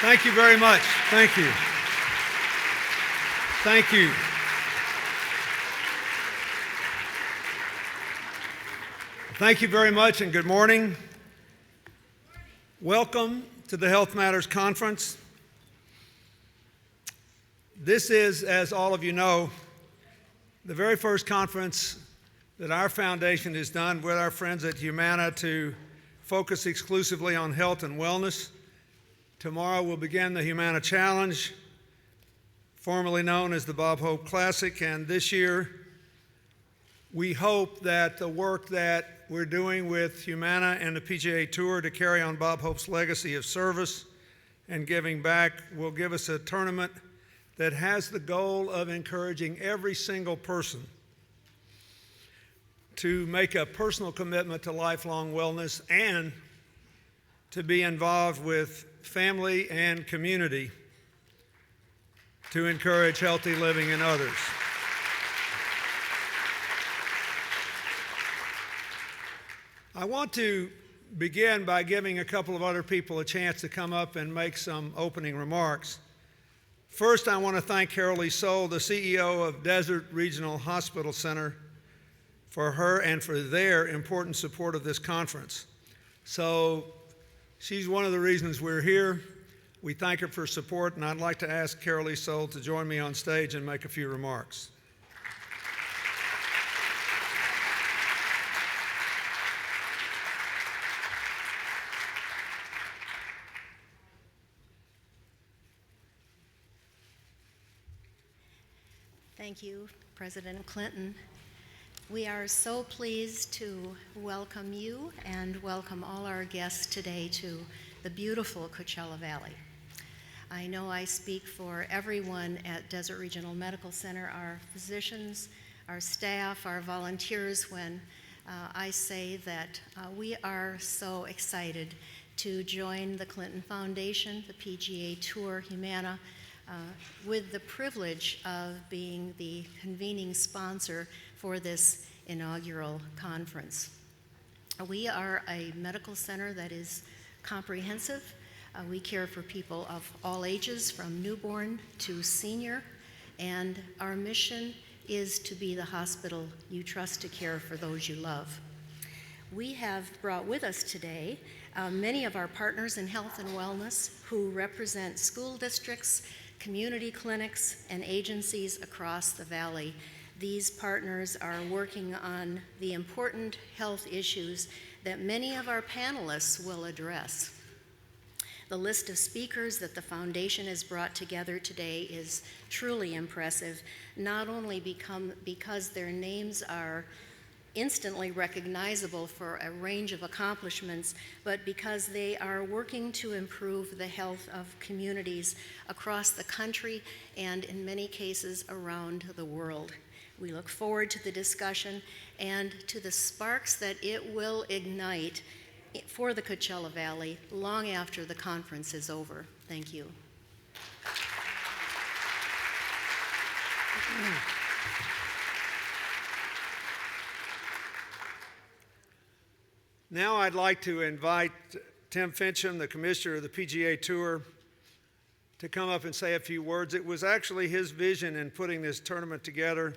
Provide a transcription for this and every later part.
Thank you very much. Thank you. Thank you. Thank you very much and good morning. Welcome to the Health Matters Conference. This is, as all of you know, the very first conference that our foundation has done with our friends at Humana to focus exclusively on health and wellness. Tomorrow we'll begin the Humana Challenge, formerly known as the Bob Hope Classic, and this year we hope that the work that we're doing with Humana and the PGA Tour to carry on Bob Hope's legacy of service and giving back will give us a tournament that has the goal of encouraging every single person to make a personal commitment to lifelong wellness and to be involved with family and community to encourage healthy living in others. I want to begin by giving a couple of other people a chance to come up and make some opening remarks. First, I want to thank Carol Lee Soule, the CEO of Desert Regional Hospital Center, for her and for their important support of this conference. So she's one of the reasons we're here. We thank her for support, and I'd like to ask Carol Lee Soule to join me on stage and make a few remarks. Thank you, President Clinton. We are so pleased to welcome you and welcome all our guests today to the beautiful Coachella Valley. I know I speak for everyone at Desert Regional Medical Center, our physicians, our staff, our volunteers, when I say that we are so excited to join the Clinton Foundation, the PGA Tour, Humana, with the privilege of being the convening sponsor for this inaugural conference. We are a medical center that is comprehensive. We care for people of all ages, from newborn to senior, and our mission is to be the hospital you trust to care for those you love. We have brought with us today many of our partners in health and wellness who represent school districts, community clinics, and agencies across the valley. These partners are working on the important health issues that many of our panelists will address. The list of speakers that the foundation has brought together today is truly impressive, not only because their names are instantly recognizable for a range of accomplishments, but because they are working to improve the health of communities across the country and in many cases around the world. We look forward to the discussion and to the sparks that it will ignite for the Coachella Valley long after the conference is over. Thank you. Now I'd like to invite Tim Fincham, the commissioner of the PGA Tour, to come up and say a few words. It was actually his vision in putting this tournament together.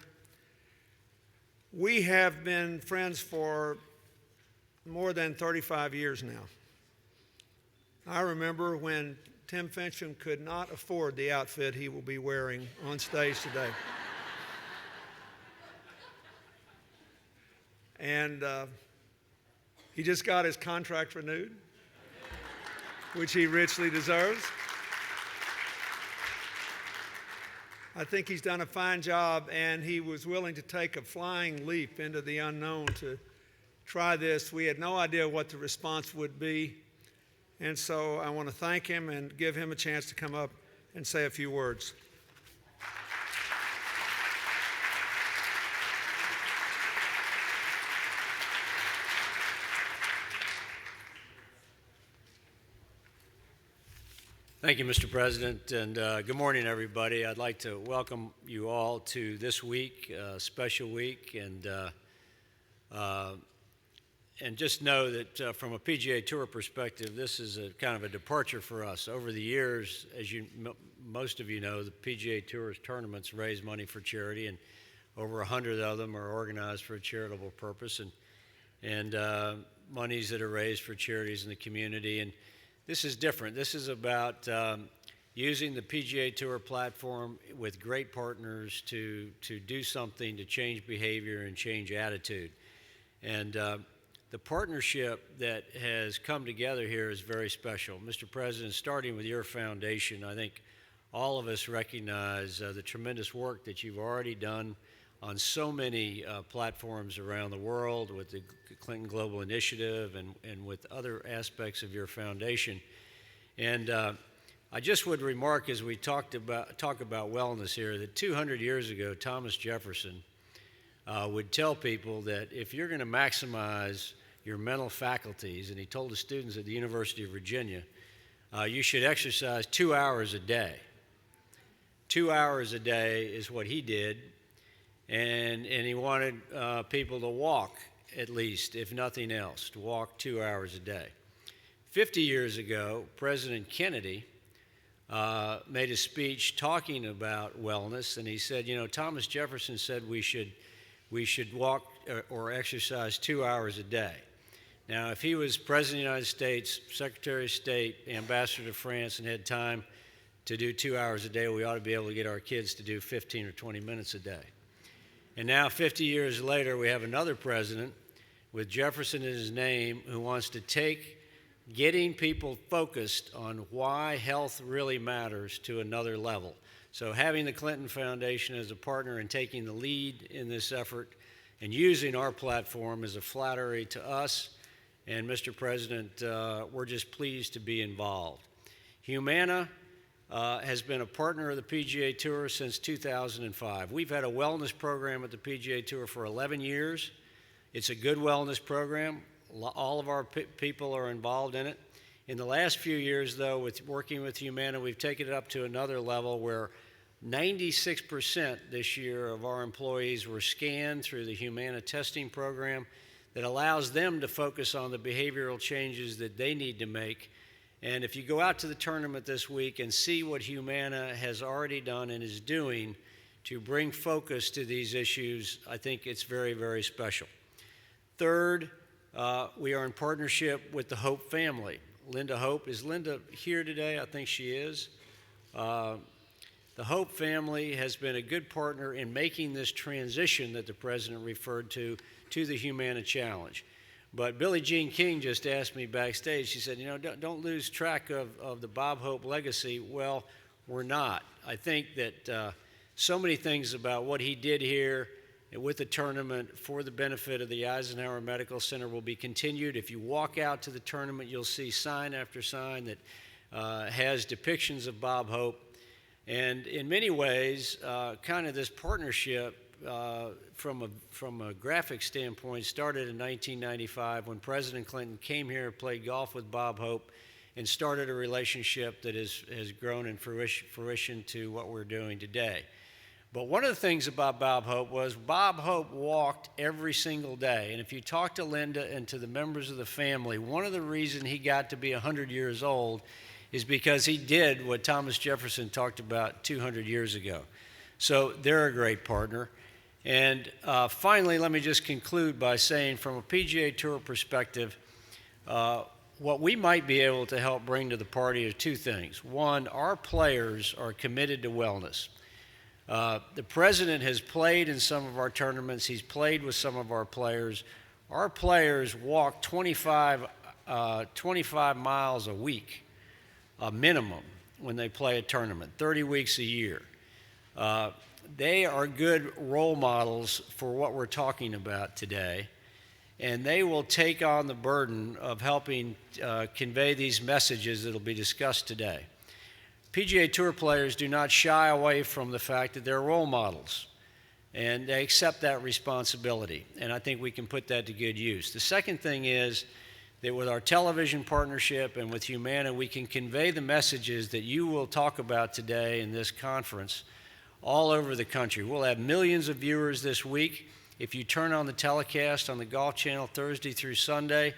We have been friends for more than 35 years now. I remember when Tim Fincham could not afford the outfit he will be wearing on stage today. And he just got his contract renewed, which he richly deserves. I think he's done a fine job, and he was willing to take a flying leap into the unknown to try this. We had no idea what the response would be, and so I want to thank him and give him a chance to come up and say a few words. Thank you, Mr. President, and good morning, everybody. I'd like to welcome you all to this week, special week, and and just know that from a PGA Tour perspective, this is a kind of a departure for us. Over the years, as most of you know, the PGA Tour's tournaments raise money for charity, and over 100 of them are organized for a charitable purpose, and monies that are raised for charities in the community. And this is different. This is about using the PGA Tour platform with great partners to do something to change behavior and change attitude. And the partnership that has come together here is very special. Mr. President, starting with your foundation, I think all of us recognize the tremendous work that you've already done on so many platforms around the world with the Clinton Global Initiative and with other aspects of your foundation. And I just would remark as we talk about wellness here that 200 years ago, Thomas Jefferson would tell people that if you're going to maximize your mental faculties, and he told the students at the University of Virginia, you should exercise 2 hours a day. 2 hours a day is what he did, and he wanted people to walk at least, if nothing else, to walk 2 hours a day. 50 years ago, President Kennedy made a speech talking about wellness, and he said, you know, Thomas Jefferson said we should walk or exercise 2 hours a day. Now, if he was President of the United States, Secretary of State, Ambassador to France, and had time to do 2 hours a day, we ought to be able to get our kids to do 15 or 20 minutes a day. And now, 50 years later, we have another president with Jefferson in his name who wants to take getting people focused on why health really matters to another level. So having the Clinton Foundation as a partner and taking the lead in this effort and using our platform is a flattery to us. And Mr. President, we're just pleased to be involved. Humana has been a partner of the PGA Tour since 2005. We've had a wellness program at the PGA Tour for 11 years. It's a good wellness program. All of our people are involved in it. In the last few years, though, with working with Humana, we've taken it up to another level where 96% this year of our employees were scanned through the Humana testing program that allows them to focus on the behavioral changes that they need to make. And if you go out to the tournament this week and see what Humana has already done and is doing to bring focus to these issues, I think it's very, very special. Third, we are in partnership with the Hope family. Linda Hope. Is Linda here today? I think she is. The Hope family has been a good partner in making this transition that the President referred to the Humana Challenge. But Billie Jean King just asked me backstage, she said, you know, don't lose track of the Bob Hope legacy. Well, we're not. I think that so many things about what he did here with the tournament for the benefit of the Eisenhower Medical Center will be continued. If you walk out to the tournament, you'll see sign after sign that has depictions of Bob Hope. And in many ways, kind of this partnership from a graphic standpoint started in 1995 when President Clinton came here, played golf with Bob Hope, and started a relationship that has grown in fruition to what we're doing today. But one of the things about Bob Hope was Bob Hope walked every single day. And if you talk to Linda and to the members of the family, one of the reasons he got to be 100 years old is because he did what Thomas Jefferson talked about 200 years ago. So they're a great partner. And finally, let me just conclude by saying from a PGA Tour perspective, what we might be able to help bring to the party are two things. One, our players are committed to wellness. The President has played in some of our tournaments. He's played with some of our players. Our players walk 25 miles a week, a minimum, when they play a tournament, 30 weeks a year. They are good role models for what we're talking about today, and they will take on the burden of helping convey these messages that will be discussed today. PGA Tour players do not shy away from the fact that they're role models, and they accept that responsibility, and I think we can put that to good use. The second thing is that with our television partnership and with Humana, we can convey the messages that you will talk about today in this conference all over the country. We'll have millions of viewers this week. If you turn on the telecast on the Golf Channel Thursday through Sunday,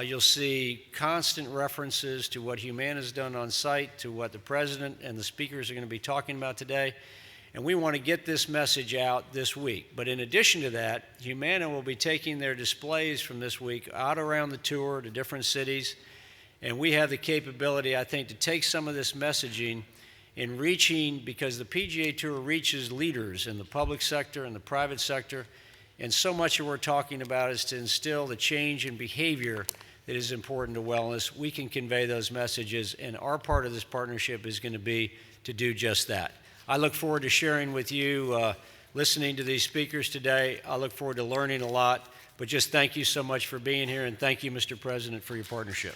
you'll see constant references to what Humana has done on site, to what the President and the speakers are going to be talking about today. And we want to get this message out this week. But in addition to that, Humana will be taking their displays from this week out around the tour to different cities. And we have the capability, I think, to take some of this messaging in reaching, because the PGA Tour reaches leaders in the public sector and the private sector. And so much of what we're talking about is to instill the change in behavior that is important to wellness. We can convey those messages, and our part of this partnership is going to be to do just that. I look forward to sharing with you, listening to these speakers today. I look forward to learning a lot, but just thank you so much for being here, and thank you, Mr. President, for your partnership.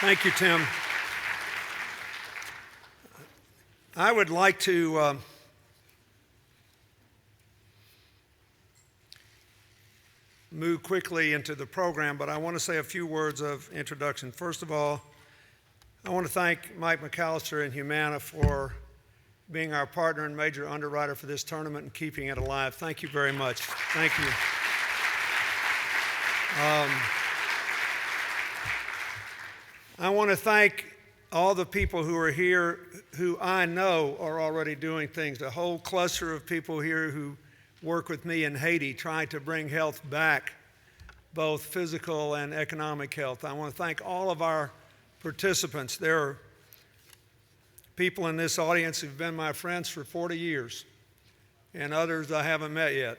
Thank you, Tim. I would like to move quickly into the program, but I want to say a few words of introduction. First of all, I want to thank Mike McAllister and Humana for being our partner and major underwriter for this tournament and keeping it alive. Thank you very much. Thank you. I want to thank all the people who are here who I know are already doing things. A whole cluster of people here who work with me in Haiti trying to bring health back, both physical and economic health. I want to thank all of our participants. There are people in this audience who've been my friends for 40 years, and others I haven't met yet.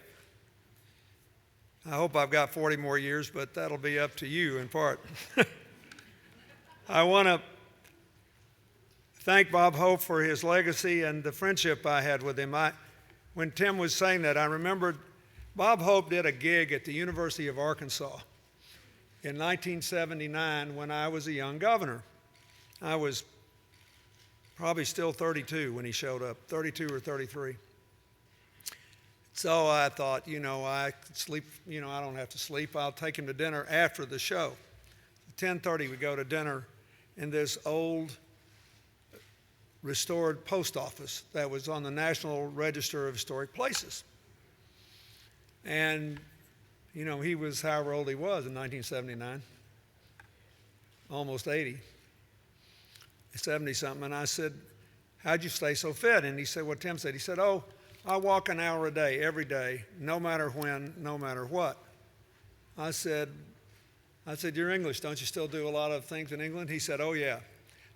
I hope I've got 40 more years, but that'll be up to you in part. I want to thank Bob Hope for his legacy and the friendship I had with him. When Tim was saying that, I remembered Bob Hope did a gig at the University of Arkansas in 1979 when I was a young governor. I was probably still 32 when he showed up, 32 or 33. So I thought, I could sleep, I don't have to sleep. I'll take him to dinner after the show. At 10:30 we go to dinner in this old restored post office that was on the National Register of Historic Places. And, he was however old he was in 1979, almost 80, 70-something. And I said, how'd you stay so fit? And he said what Tim said. He said, I walk an hour a day, every day, no matter when, no matter what. I said, you're English. Don't you still do a lot of things in England? He said, oh, yeah.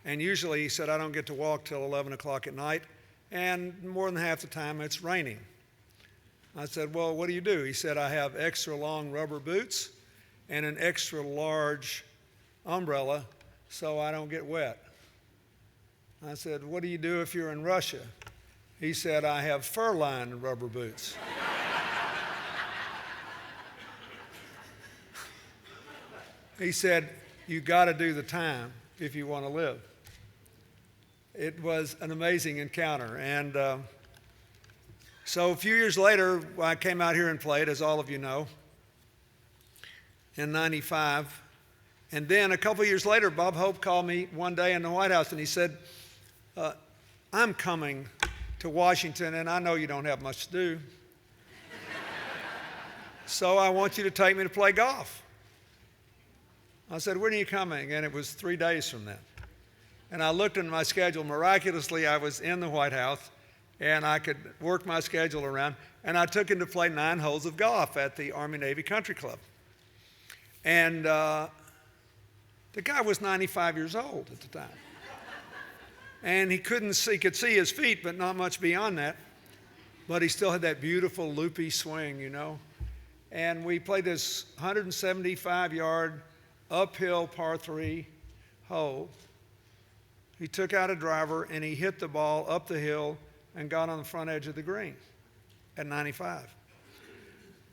And usually, he said, I don't get to walk till 11 o'clock at night, and more than half the time it's raining. I said, well, what do you do? He said, I have extra long rubber boots and an extra large umbrella so I don't get wet. I said, what do you do if you're in Russia? He said, I have fur-lined rubber boots. He said, you got to do the time if you want to live. It was an amazing encounter. And so a few years later, I came out here and played, as all of you know, in 95. And then a couple of years later, Bob Hope called me one day in the White House, and he said, I'm coming to Washington, and I know you don't have much to do. So I want you to take me to play golf. I said, when are you coming? And it was 3 days from then. And I looked at my schedule. Miraculously, I was in the White House, and I could work my schedule around. And I took him to play 9 holes of golf at the Army-Navy Country Club. And the guy was 95 years old at the time. And he could see his feet, but not much beyond that. But he still had that beautiful loopy swing, And we played this 175-yard uphill par 3 hole. He took out a driver and he hit the ball up the hill and got on the front edge of the green at 95.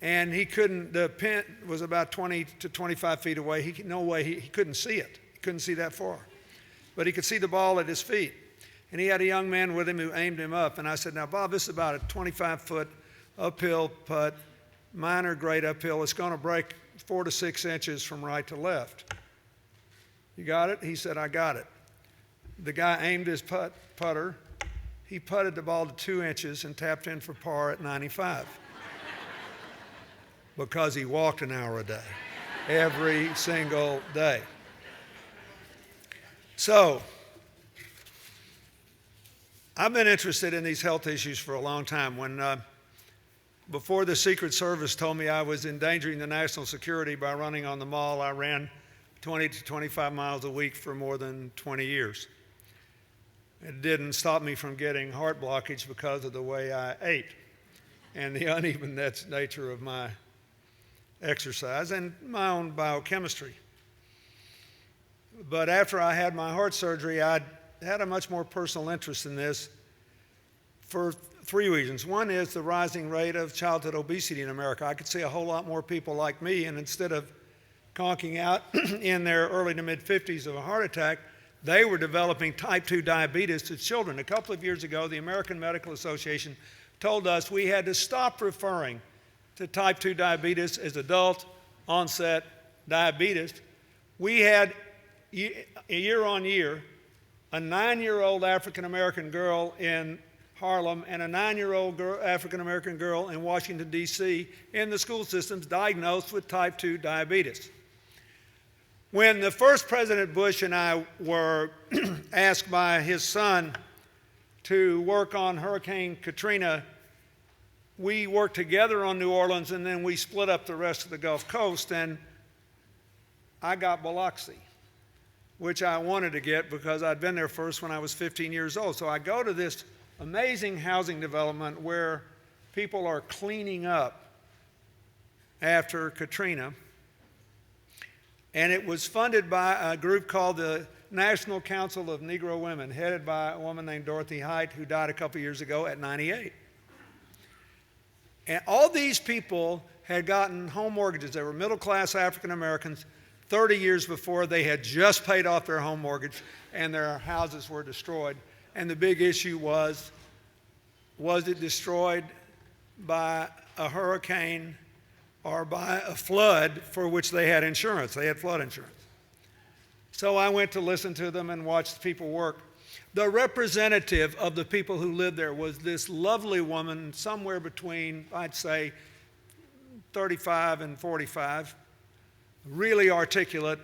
And he couldn't, the pin was about 20 to 25 feet away. He couldn't see it. He couldn't see that far. But he could see the ball at his feet. And he had a young man with him who aimed him up. And I said, now, Bob, this is about a 25-foot uphill putt, minor grade uphill. It's going to break 4 to 6 inches from right to left. You got it? He said, I got it. The guy aimed his putter. He putted the ball to 2 inches and tapped in for par at 95 because he walked an hour a day, every single day. So, I've been interested in these health issues for a long time. Before the Secret Service told me I was endangering the national security by running on the mall, I ran 20 to 25 miles a week for more than 20 years. It didn't stop me from getting heart blockage because of the way I ate and the uneven nature of my exercise and my own biochemistry. But after I had my heart surgery, I had a much more personal interest in this for 3 reasons. One is the rising rate of childhood obesity in America. I could see a whole lot more people like me, and instead of conking out in their early to mid-50s of a heart attack, they were developing type 2 diabetes to children. A couple of years ago, the American Medical Association told us we had to stop referring to type 2 diabetes as adult onset diabetes. We had, year on year, a 9-year-old African-American girl in Harlem and a 9-year-old African-American girl in Washington, D.C. in the school systems diagnosed with type 2 diabetes. When the first President Bush and I were asked by his son to work on Hurricane Katrina, we worked together on New Orleans and then we split up the rest of the Gulf Coast, and I got Biloxi, which I wanted to get because I'd been there first when I was 15 years old. So I go to this amazing housing development where people are cleaning up after Katrina. And it was funded by a group called the National Council of Negro Women, headed by a woman named Dorothy Height, who died a couple years ago at 98. And all these people had gotten home mortgages. They were middle-class African Americans. 30 years before, they had just paid off their home mortgage and their houses were destroyed. And the big issue was it destroyed by a hurricane or by a flood for which they had insurance? They had flood insurance. So I went to listen to them and watch the people work. The representative of the people who lived there was this lovely woman, somewhere between, I'd say, 35 and 45, really articulate,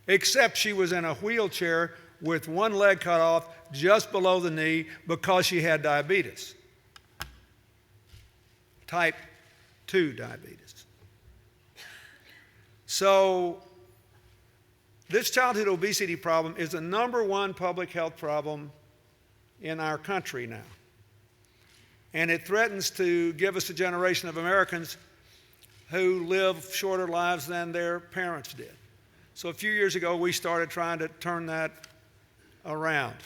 except she was in a wheelchair with one leg cut off just below the knee because she had diabetes, type 2 diabetes. So this childhood obesity problem is the #1 public health problem in our country now. And it threatens to give us a generation of Americans who live shorter lives than their parents did. So a few years ago, we started trying to turn that around.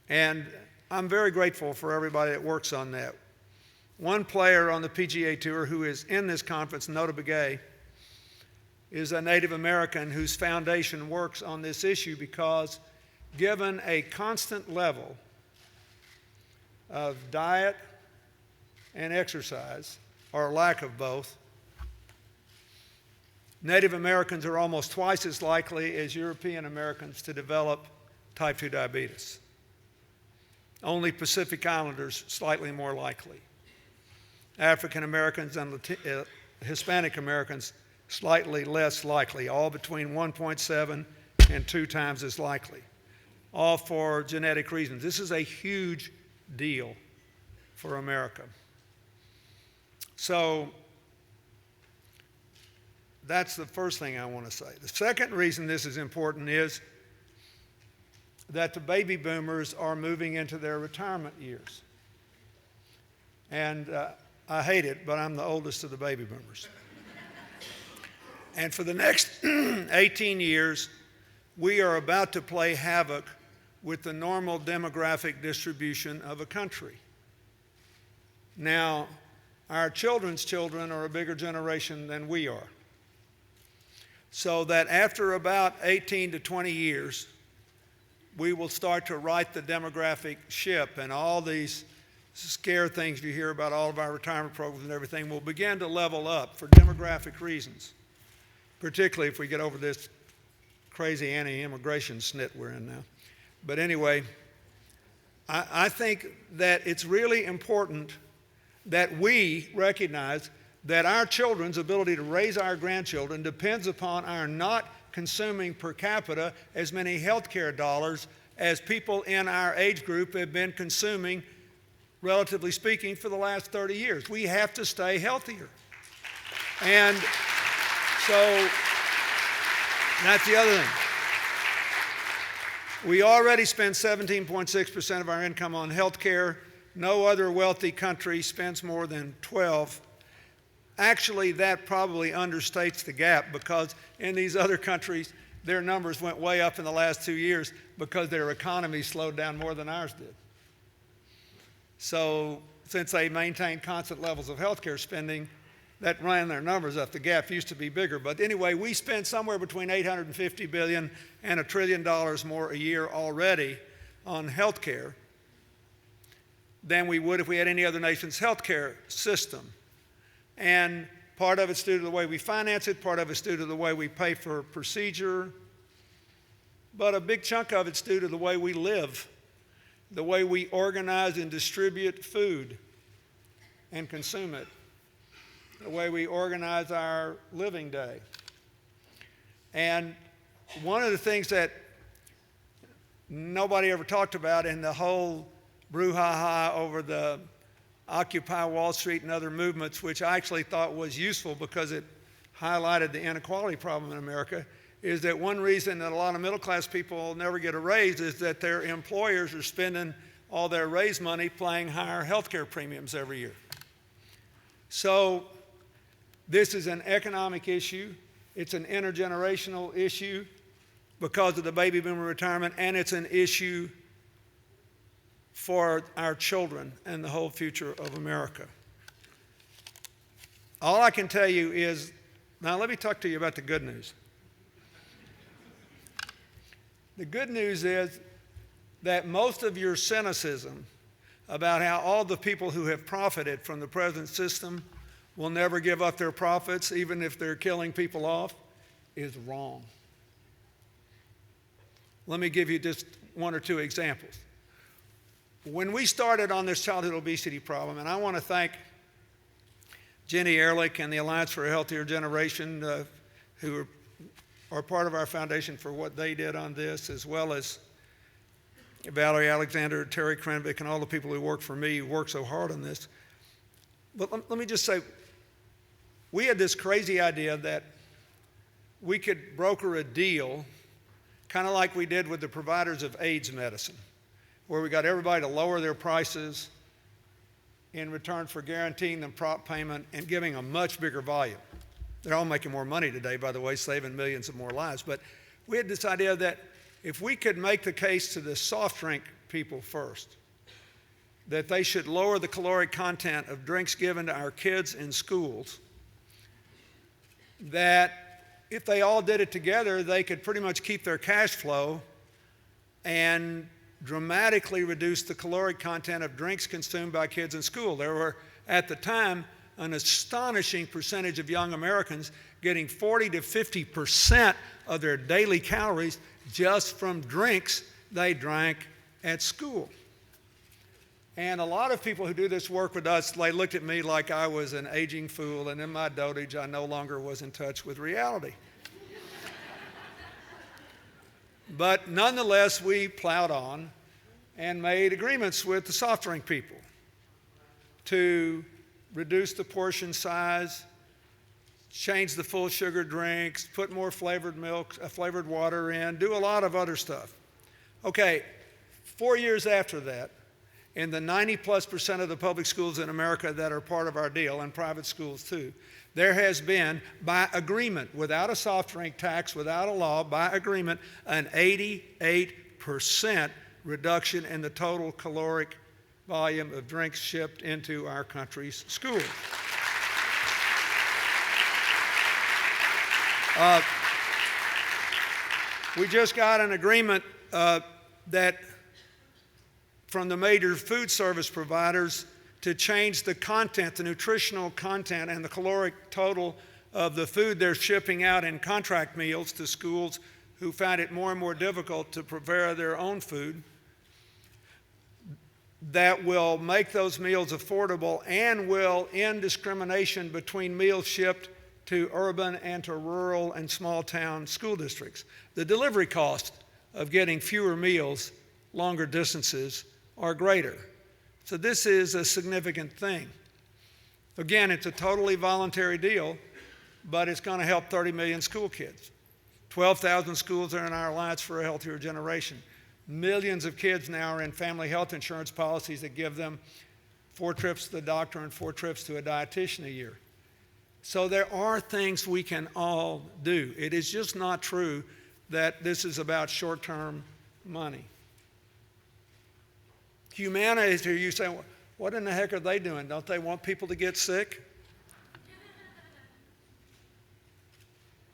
And I'm very grateful for everybody that works on that. One player on the PGA Tour who is in this conference, Nota Begay, is a Native American whose foundation works on this issue because given a constant level of diet and exercise, or lack of both, Native Americans are almost twice as likely as European Americans to develop type 2 diabetes. Only Pacific Islanders slightly more likely. African Americans and Hispanic Americans slightly less likely, all between 1.7 and 2 times as likely, all for genetic reasons. This is a huge deal for America. So that's the first thing I want to say. The second reason this is important is that the baby boomers are moving into their retirement years. And I hate it, but I'm the oldest of the baby boomers. And for the next 18 years, we are about to play havoc with the normal demographic distribution of a country. Now, our children's children are a bigger generation than we are. So that after about 18 to 20 years, we will start to right the demographic ship, and all these scare things you hear about all of our retirement programs and everything will begin to level up for demographic reasons, particularly if we get over this crazy anti-immigration snit we're in now. But anyway, I think that it's really important that we recognize that our children's ability to raise our grandchildren depends upon our not consuming per capita as many health care dollars as people in our age group have been consuming, relatively speaking, for the last 30 years. We have to stay healthier. And so that's the other thing. We already spend 17.6% of our income on health care. No other wealthy country spends more than 12%. Actually, that probably understates the gap, because in these other countries, their numbers went way up in the last 2 years because their economy slowed down more than ours did. So since they maintained constant levels of health care spending, that ran their numbers up. The gap used to be bigger. But anyway, we spend somewhere between $850 billion and $1 trillion more a year already on health care than we would if we had any other nation's health care system. And part of it's due to the way we finance it, part of it's due to the way we pay for procedure, but a big chunk of it's due to the way we live, the way we organize and distribute food and consume it, the way we organize our living day. And one of the things that nobody ever talked about in the whole brouhaha over the Occupy Wall Street and other movements, which I actually thought was useful because it highlighted the inequality problem in America, is that one reason that a lot of middle-class people never get a raise is that their employers are spending all their raise money paying higher health care premiums every year. So this is an economic issue. It's an intergenerational issue because of the baby boomer retirement, and it's an issue for our children and the whole future of America. All I can tell you is, now let me talk to you about the good news. The good news is that most of your cynicism about how all the people who have profited from the present system will never give up their profits, even if they're killing people off, is wrong. Let me give you just one or two examples. When we started on this childhood obesity problem, and I want to thank Jenny Ehrlich and the Alliance for a Healthier Generation, who are part of our foundation for what they did on this, as well as Valerie Alexander, Terry Krenvik, and all the people who work for me who work so hard on this. But let me just say, we had this crazy idea that we could broker a deal, kind of like we did with the providers of AIDS medicine, where we got everybody to lower their prices in return for guaranteeing them prompt payment and giving a much bigger volume. They're all making more money today, by the way, saving millions of more lives. But we had this idea that if we could make the case to the soft drink people first, that they should lower the caloric content of drinks given to our kids in schools, that if they all did it together, they could pretty much keep their cash flow and dramatically reduce the caloric content of drinks consumed by kids in school. There were, at the time, an astonishing percentage of young Americans getting 40 to 50% of their daily calories just from drinks they drank at school. And a lot of people who do this work with us, they looked at me like I was an aging fool, and in my dotage, I no longer was in touch with reality. But nonetheless, we plowed on and made agreements with the soft drink people to reduce the portion size, change the full sugar drinks, put more flavored milk, flavored water in, do a lot of other stuff. Okay, 4 years after that, in the 90+% of the public schools in America that are part of our deal, and private schools too, there has been, by agreement, without a soft drink tax, without a law, by agreement, an 88% reduction in the total caloric volume of drinks shipped into our country's schools. We just got an agreement that from the major food service providers to change the content, the nutritional content and the caloric total of the food they're shipping out in contract meals to schools who find it more and more difficult to prepare their own food, that will make those meals affordable and will end discrimination between meals shipped to urban and to rural and small town school districts. The delivery cost of getting fewer meals, longer distances, are greater. So this is a significant thing. Again, it's a totally voluntary deal, but it's going to help 30 million school kids. 12,000 schools are in our Alliance for a Healthier Generation. Millions of kids now are in family health insurance policies that give them 4 trips to the doctor and 4 trips to a dietitian a year. So there are things we can all do. It is just not true that this is about short-term money. Humana is here. You say, what in the heck are they doing? Don't they want people to get sick?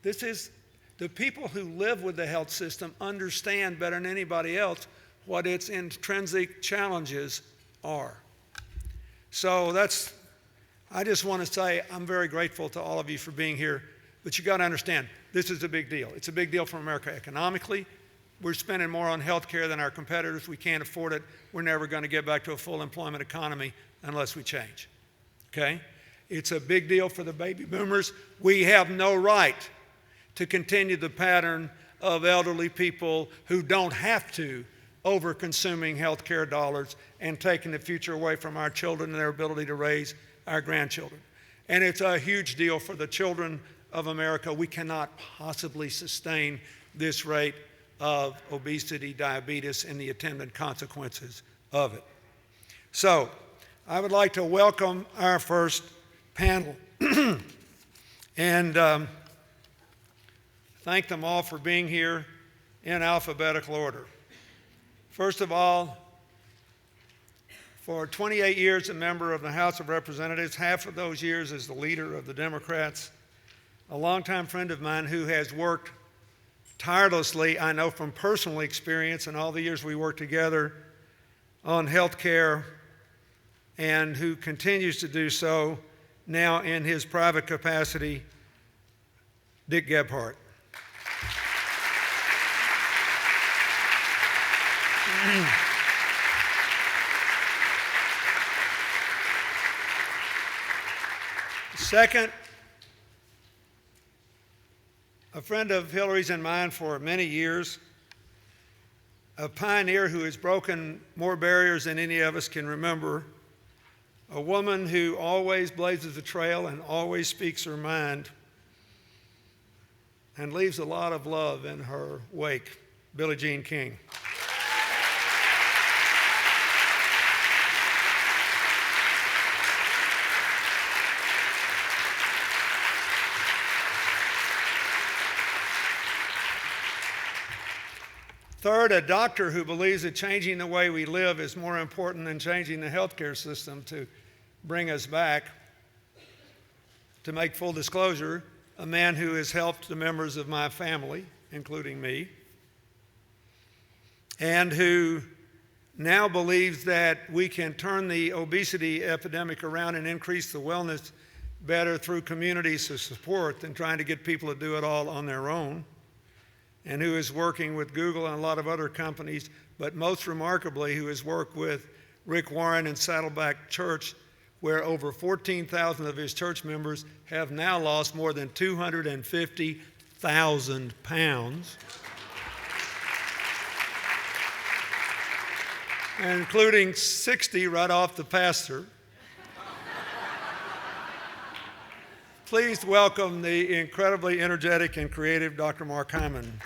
This is, the people who live with the health system understand better than anybody else what its intrinsic challenges are. So I just want to say I'm very grateful to all of you for being here, but you got to understand, this is a big deal. It's a big deal for America economically. We're spending more on health care than our competitors. We can't afford it. We're never going to get back to a full employment economy unless we change, okay? It's a big deal for the baby boomers. We have no right to continue the pattern of elderly people who don't have to over-consuming health care dollars and taking the future away from our children and their ability to raise our grandchildren. And it's a huge deal for the children of America. We cannot possibly sustain this rate of obesity, diabetes, and the attendant consequences of it. So, I would like to welcome our first panel and thank them all for being here in alphabetical order. First of all, for 28 years a member of the House of Representatives, half of those years as the leader of the Democrats, a longtime friend of mine who has worked tirelessly, I know from personal experience and all the years we worked together on health care, and who continues to do so now in his private capacity, Dick Gephardt. Second, a friend of Hillary's and mine for many years, a pioneer who has broken more barriers than any of us can remember, a woman who always blazes a trail and always speaks her mind and leaves a lot of love in her wake, Billie Jean King. Third, a doctor who believes that changing the way we live is more important than changing the healthcare system to bring us back. To make full disclosure, a man who has helped the members of my family, including me, and who now believes that we can turn the obesity epidemic around and increase the wellness better through communities of support than trying to get people to do it all on their own, and who is working with Google and a lot of other companies, but most remarkably, who has worked with Rick Warren and Saddleback Church, where over 14,000 of his church members have now lost more than 250,000 pounds, including 60 right off the pastor. Please welcome the incredibly energetic and creative Dr. Mark Hyman.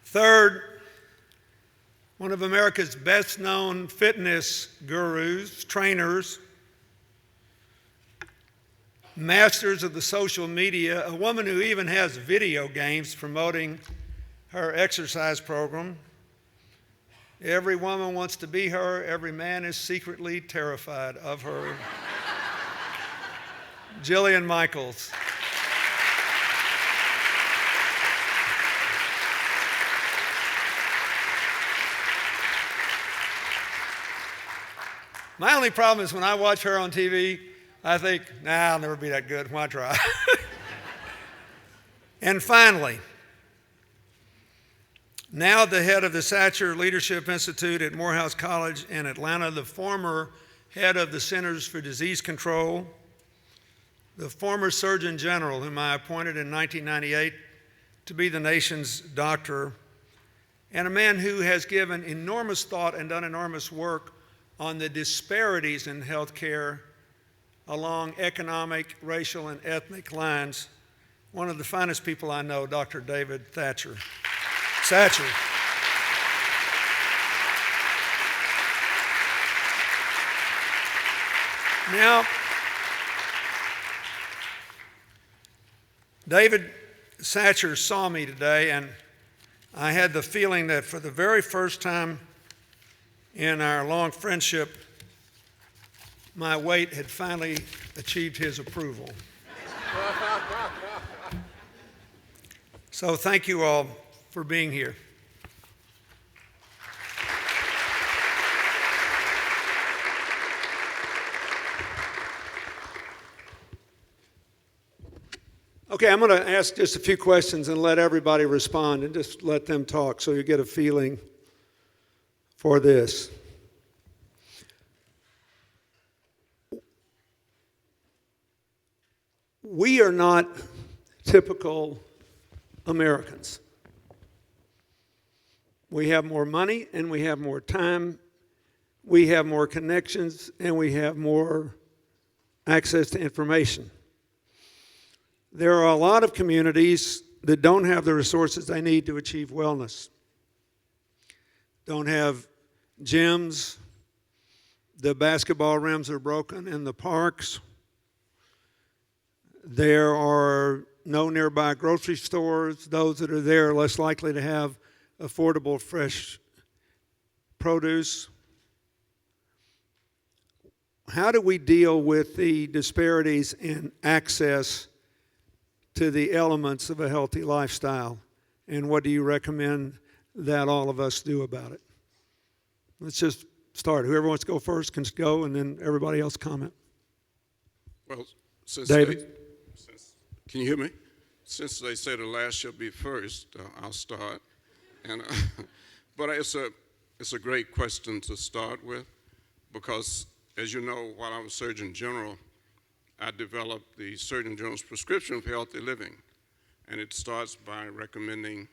Third, one of America's best-known fitness gurus, trainers, masters of the social media, a woman who even has video games promoting her exercise program. Every woman wants to be her. Every man is secretly terrified of her. Jillian Michaels. My only problem is when I watch her on TV, I think, nah, I'll never be that good. Why try? And finally, now the head of the Satcher Leadership Institute at Morehouse College in Atlanta, the former head of the Centers for Disease Control, the former Surgeon General, whom I appointed in 1998 to be the nation's doctor, and a man who has given enormous thought and done enormous work on the disparities in health care along economic, racial, and ethnic lines. One of the finest people I know, Dr. David Satcher. Now, David Satcher saw me today, and I had the feeling that for the very first time in our long friendship, my weight had finally achieved his approval. So thank you all for being here. Okay, I'm going to ask just a few questions and let everybody respond and just let them talk so you get a feeling for this. We are not typical Americans. We have more money and we have more time, we have more connections, and we have more access to information. There are a lot of communities that don't have the resources they need to achieve wellness. Don't have gyms, the basketball rims are broken in the parks. There are no nearby grocery stores. Those that are there are less likely to have affordable fresh produce. How do we deal with the disparities in access to the elements of a healthy lifestyle? And what do you recommend that all of us do about it? Let's just start. Whoever wants to go first can go, and then everybody else comment. Well, David? Can you hear me? Since they say the last shall be first, I'll start. And but it's a great question to start with, because as you know, while I was Surgeon General, I developed the Surgeon General's prescription for healthy living, and it starts by recommending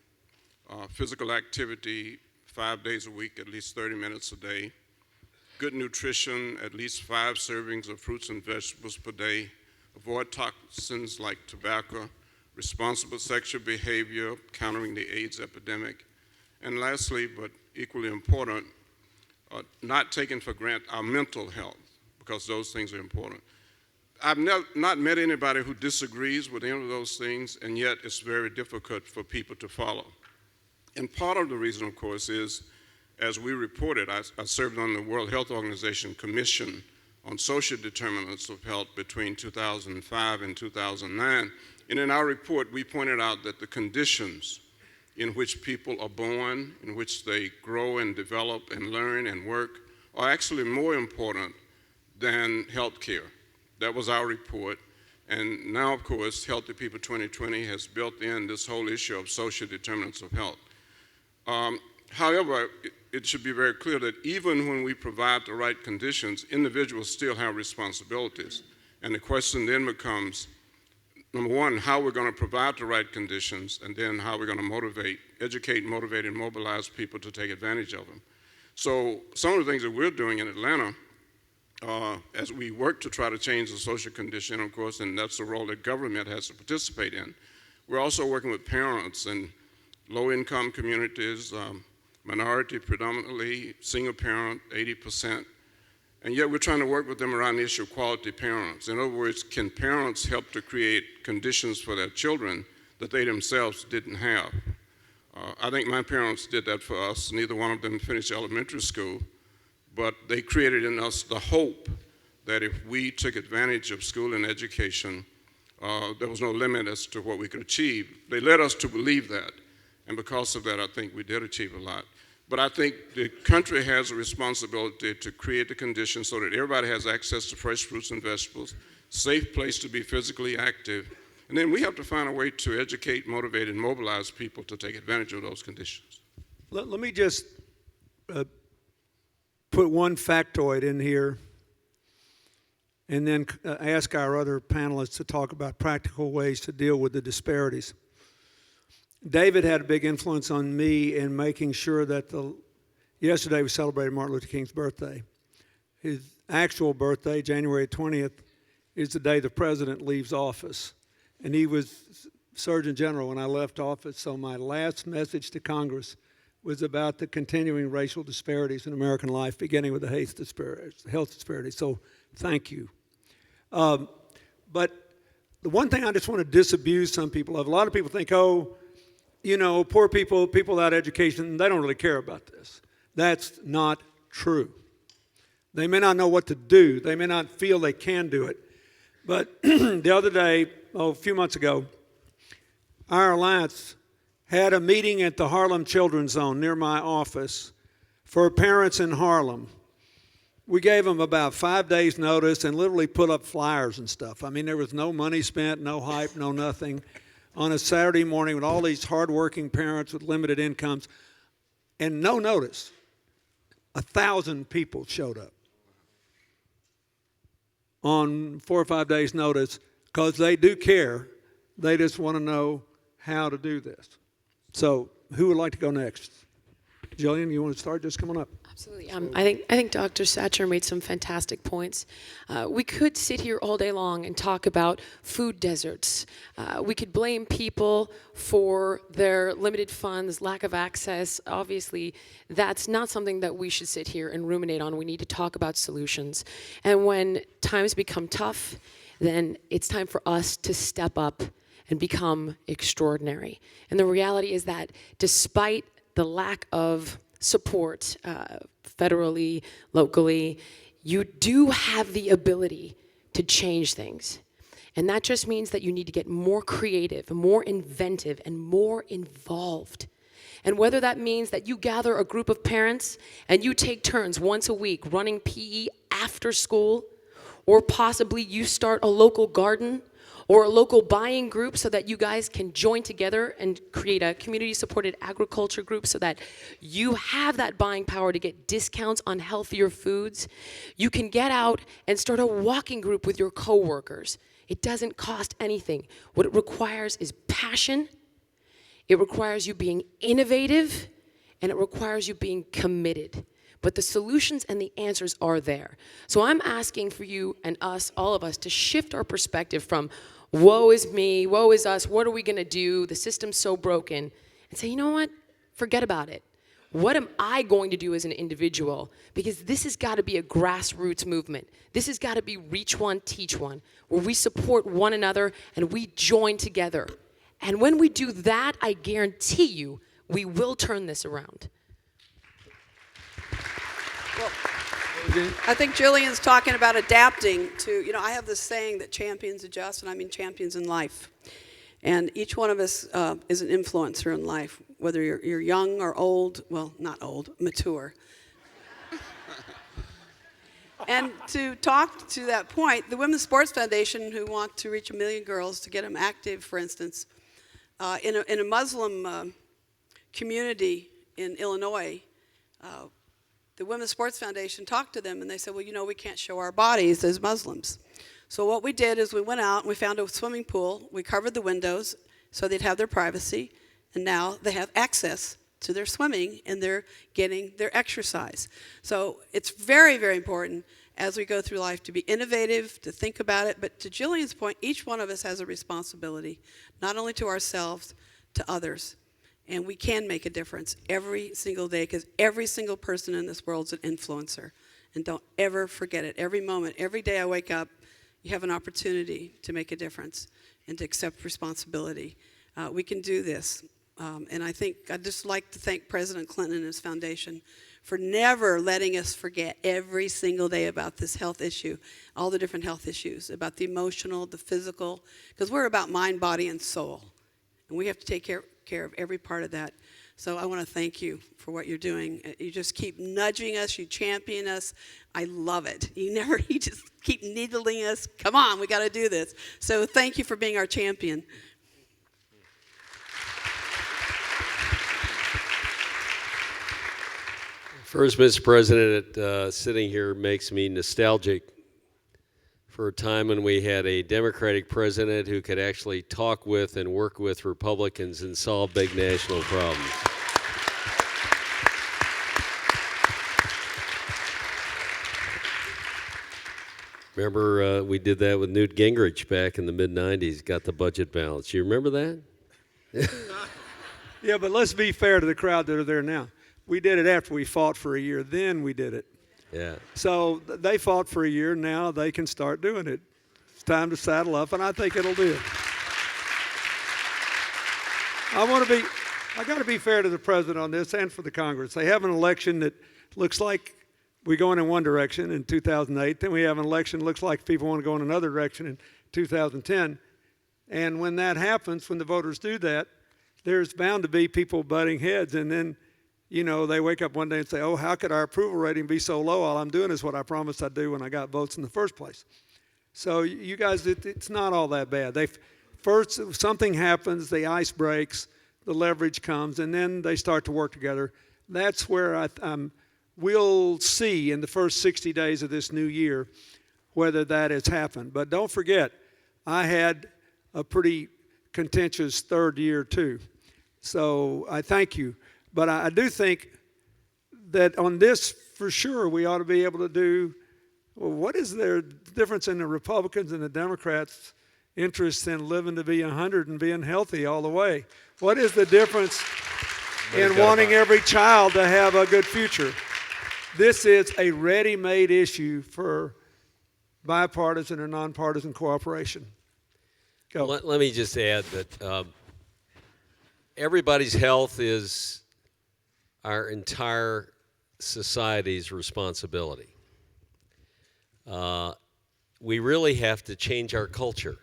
physical activity 5 days a week, at least 30 minutes a day, good nutrition, at least 5 servings of fruits and vegetables per day, avoid toxins like tobacco, responsible sexual behavior, countering the AIDS epidemic, and lastly, but equally important, not taking for granted our mental health, because those things are important. I've not met anybody who disagrees with any of those things, and yet it's very difficult for people to follow. And part of the reason, of course, is, as we reported, I served on the World Health Organization Commission on Social Determinants of Health between 2005 and 2009. And in our report, we pointed out that the conditions in which people are born, in which they grow and develop and learn and work, are actually more important than health care. That was our report. And now, of course, Healthy People 2020 has built in this whole issue of social determinants of health. However, it should be very clear that even when we provide the right conditions, individuals still have responsibilities. And the question then becomes, number one, how we're going to provide the right conditions, and then how we're going to educate, motivate, and mobilize people to take advantage of them. So some of the things that we're doing in Atlanta, as we work to try to change the social condition, of course, and that's the role that government has to participate in. We're also working with parents and low-income communities, minority predominantly, single parent, 80%. And yet we're trying to work with them around the issue of quality parents. In other words, can parents help to create conditions for their children that they themselves didn't have? I think my parents did that for us. Neither one of them finished elementary school, but they created in us the hope that if we took advantage of school and education, there was no limit as to what we could achieve. They led us to believe that, and because of that, I think we did achieve a lot. But I think the country has a responsibility to create the conditions so that everybody has access to fresh fruits and vegetables, safe place to be physically active, and then we have to find a way to educate, motivate, and mobilize people to take advantage of those conditions. Let me just put one factoid in here and then ask our other panelists to talk about practical ways to deal with the disparities. David had a big influence on me in making sure that yesterday we celebrated Martin Luther King's birthday. His actual birthday, January 20th, is the day the president leaves office. And he was Surgeon General when I left office, so my last message to Congress was about the continuing racial disparities in American life, beginning with the health disparities. So thank you. But the one thing I just want to disabuse some people of, a lot of people think, oh, you know, poor people, people without education, they don't really care about this. That's not true. They may not know what to do. They may not feel they can do it. But the other day, a few months ago, our alliance had a meeting at the Harlem Children's Zone near my office for parents in Harlem. We gave them about 5 days' notice and literally put up flyers and stuff. I mean, there was no money spent, no hype, no nothing. On a Saturday morning with all these hardworking parents with limited incomes, and no notice, 1,000 people showed up on 4 or 5 days' notice because they do care. They just want to know how to do this. So who would like to go next? Jillian, you want to start? Just come on up. Absolutely. I think Dr. Satcher made some fantastic points. We could sit here all day long and talk about food deserts. We could blame people for their limited funds, lack of access. Obviously, that's not something that we should sit here and ruminate on. We need to talk about solutions. And when times become tough, then it's time for us to step up and become extraordinary. And the reality is that despite the lack of support federally, locally, you do have the ability to change things. And that just means that you need to get more creative, more inventive, and more involved. And whether that means that you gather a group of parents and you take turns once a week running PE after school, or possibly you start a local garden or a local buying group so that you guys can join together and create a community-supported agriculture group so that you have that buying power to get discounts on healthier foods. You can get out and start a walking group with your coworkers. It doesn't cost anything. What it requires is passion. It requires you being innovative, and it requires you being committed. But the solutions and the answers are there. So I'm asking for you and us, all of us, to shift our perspective from woe is me, woe is us, what are we gonna do, the system's so broken, and say, you know what, forget about it. What am I going to do as an individual? Because this has gotta be a grassroots movement. This has gotta be reach one, teach one, where we support one another and we join together. And when we do that, I guarantee you, we will turn this around. Well, I think Jillian's talking about adapting to, I have this saying that champions adjust, and I mean champions in life. And each one of us is an influencer in life, whether you're young or old, well, not old, mature. And to talk to that point, the Women's Sports Foundation, who want to reach 1 million girls to get them active, for instance, in a Muslim community in Illinois, the Women's Sports Foundation talked to them, and they said, well, we can't show our bodies as Muslims. So what we did is we went out and we found a swimming pool. We covered the windows so they'd have their privacy, and now they have access to their swimming, and they're getting their exercise. So it's very, very important as we go through life to be innovative, to think about it. But to Jillian's point, each one of us has a responsibility, not only to ourselves, to others. And we can make a difference every single day, because every single person in this world is an influencer. And don't ever forget it. Every moment, every day I wake up, you have an opportunity to make a difference and to accept responsibility. We can do this. And I think I'd just like to thank President Clinton and his foundation for never letting us forget every single day about this health issue, all the different health issues, about the emotional, the physical, because we're about mind, body, and soul. And we have to take care of every part of that. So I want to thank you for what you're doing. You just keep nudging us, you champion us. I love it. You just keep needling us. Come on, we got to do this. So thank you for being our champion. First, Mr. President, sitting here makes me nostalgic for a time when we had a Democratic president who could actually talk with and work with Republicans and solve big national problems. Remember, we did that with Newt Gingrich back in the mid-'90s, got the budget balance. You remember that? Yeah, but let's be fair to the crowd that are there now. We did it after we fought for a year. Then we did it. Yeah. So they fought for a year. Now they can start doing it. It's time to saddle up, and I think it'll do it. I got to be fair to the president on this and for the Congress. They have an election that looks like we're going in one direction in 2008. Then we have an election that looks like people want to go in another direction in 2010. And when that happens, when the voters do that, there's bound to be people butting heads. And then, they wake up one day and say, oh, how could our approval rating be so low? All I'm doing is what I promised I'd do when I got votes in the first place. So you guys, it's not all that bad. First, something happens, the ice breaks, the leverage comes, and then they start to work together. That's where we'll see in the first 60 days of this new year whether that has happened. But don't forget, I had a pretty contentious third year too. So I thank you. But I do think that on this, for sure, we ought to be able to do, well, what is the difference in the Republicans and the Democrats' interest in living to be 100 and being healthy all the way? What is the difference in wanting every child to have a good future? This is a ready-made issue for bipartisan or nonpartisan cooperation. Go. Let me just add that everybody's health is our entire society's responsibility. We really have to change our culture.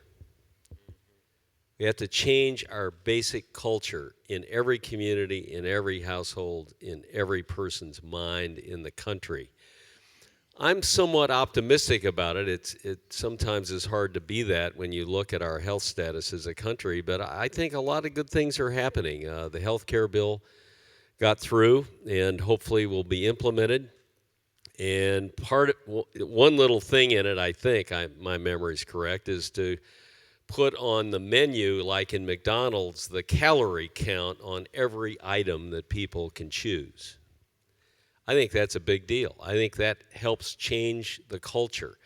We have to change our basic culture in every community, in every household, in every person's mind in the country. I'm somewhat optimistic about it. It sometimes is hard to be that when you look at our health status as a country, but I think a lot of good things are happening. The health care bill got through and hopefully will be implemented. And one little thing in it, I think, my memory's correct, is to put on the menu, like in McDonald's, the calorie count on every item that people can choose. I think that's a big deal. I think that helps change the culture.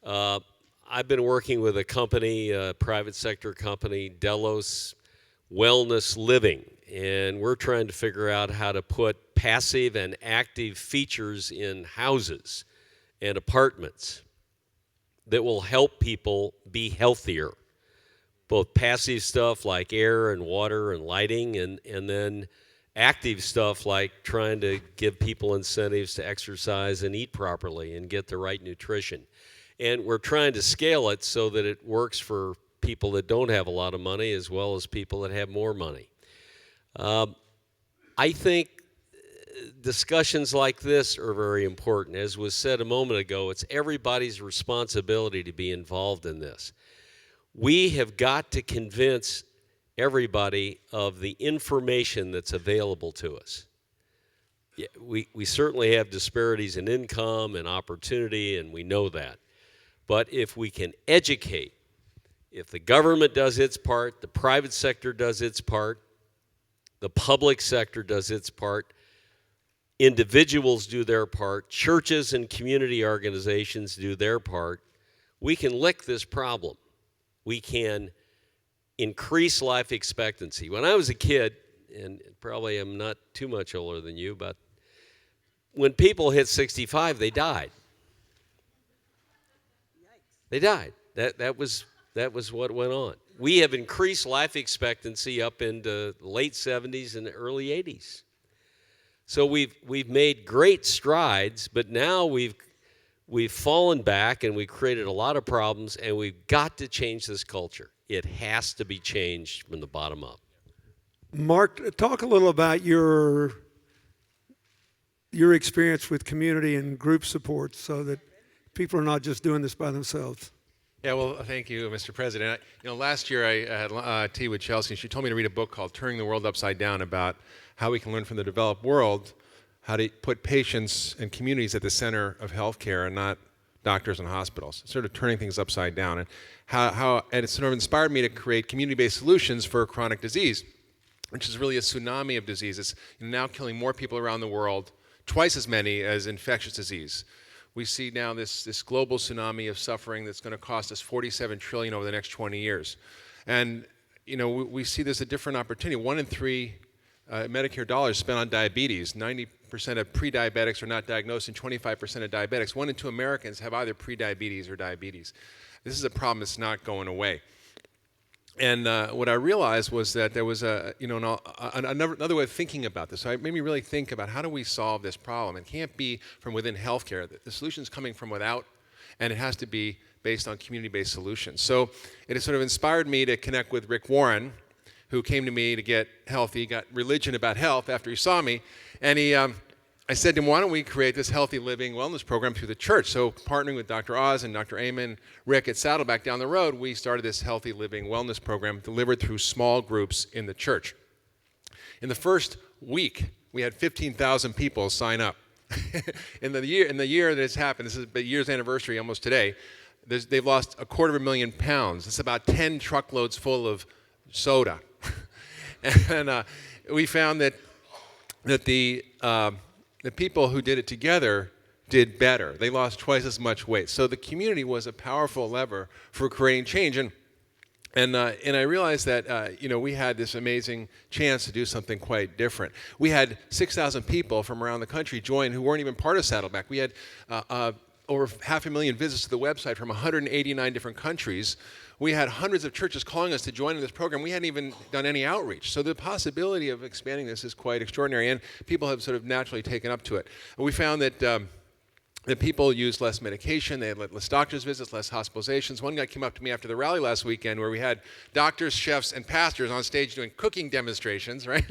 I've been working with a company, a private sector company, Delos Wellness Living, and we're trying to figure out how to put passive and active features in houses and apartments that will help people be healthier. Both passive stuff like air and water and lighting, and then active stuff like trying to give people incentives to exercise and eat properly and get the right nutrition. And we're trying to scale it so that it works for people that don't have a lot of money as well as people that have more money. I think discussions like this are very important. As was said a moment ago, it's everybody's responsibility to be involved in this. We have got to convince everybody of the information that's available to us. Yeah, we certainly have disparities in income and opportunity, and we know that. But if we can educate, if the government does its part, the private sector does its part, the public sector does its part, individuals do their part, churches and community organizations do their part, we can lick this problem. We can increase life expectancy. When I was a kid, and probably I'm not too much older than you, but when people hit 65, they died. They died. That was what went on. We have increased life expectancy up into the late 70s and early 80s. So we've made great strides, but now we've fallen back and we've created a lot of problems, and we've got to change this culture. It has to be changed from the bottom up. Mark, talk a little about your experience with community and group support so that people are not just doing this by themselves. Yeah, well, thank you, Mr. President. Last year I had tea with Chelsea, and she told me to read a book called Turning the World Upside Down about how we can learn from the developed world how to put patients and communities at the center of healthcare and not doctors and hospitals, sort of turning things upside down. And and it sort of inspired me to create community-based solutions for chronic disease, which is really a tsunami of disease. It's now killing more people around the world, twice as many as infectious disease. We see now this global tsunami of suffering that's going to cost us $47 trillion over the next 20 years. And we see there's a different opportunity. 1 in 3 Medicare dollars spent on diabetes. 90% of pre-diabetics are not diagnosed, and 25% of diabetics. 1 in 2 Americans have either pre-diabetes or diabetes. This is a problem that's not going away. And what I realized was that there was another way of thinking about this. So it made me really think about how do we solve this problem. It can't be from within healthcare. The solution is coming from without, and it has to be based on community-based solutions. So it has sort of inspired me to connect with Rick Warren, who came to me to get healthy, got religion about health after he saw me, and I said to him, why don't we create this healthy living wellness program through the church? So partnering with Dr. Oz and Dr. Amen, Rick at Saddleback down the road, we started this healthy living wellness program delivered through small groups in the church. In the first week, we had 15,000 people sign up. in the year that it's happened, this is the year's anniversary almost today, they've lost 250,000 pounds. It's about 10 truckloads full of soda. And we found that the people who did it together did better. They lost twice as much weight. So the community was a powerful lever for creating change. And I realized that we had this amazing chance to do something quite different. We had 6,000 people from around the country join who weren't even part of Saddleback. We had over 500,000 visits to the website from 189 different countries. We had hundreds of churches calling us to join in this program. We hadn't even done any outreach. So the possibility of expanding this is quite extraordinary, and people have sort of naturally taken up to it. And we found that people used less medication, they had less doctor's visits, less hospitalizations. One guy came up to me after the rally last weekend where we had doctors, chefs, and pastors on stage doing cooking demonstrations, right?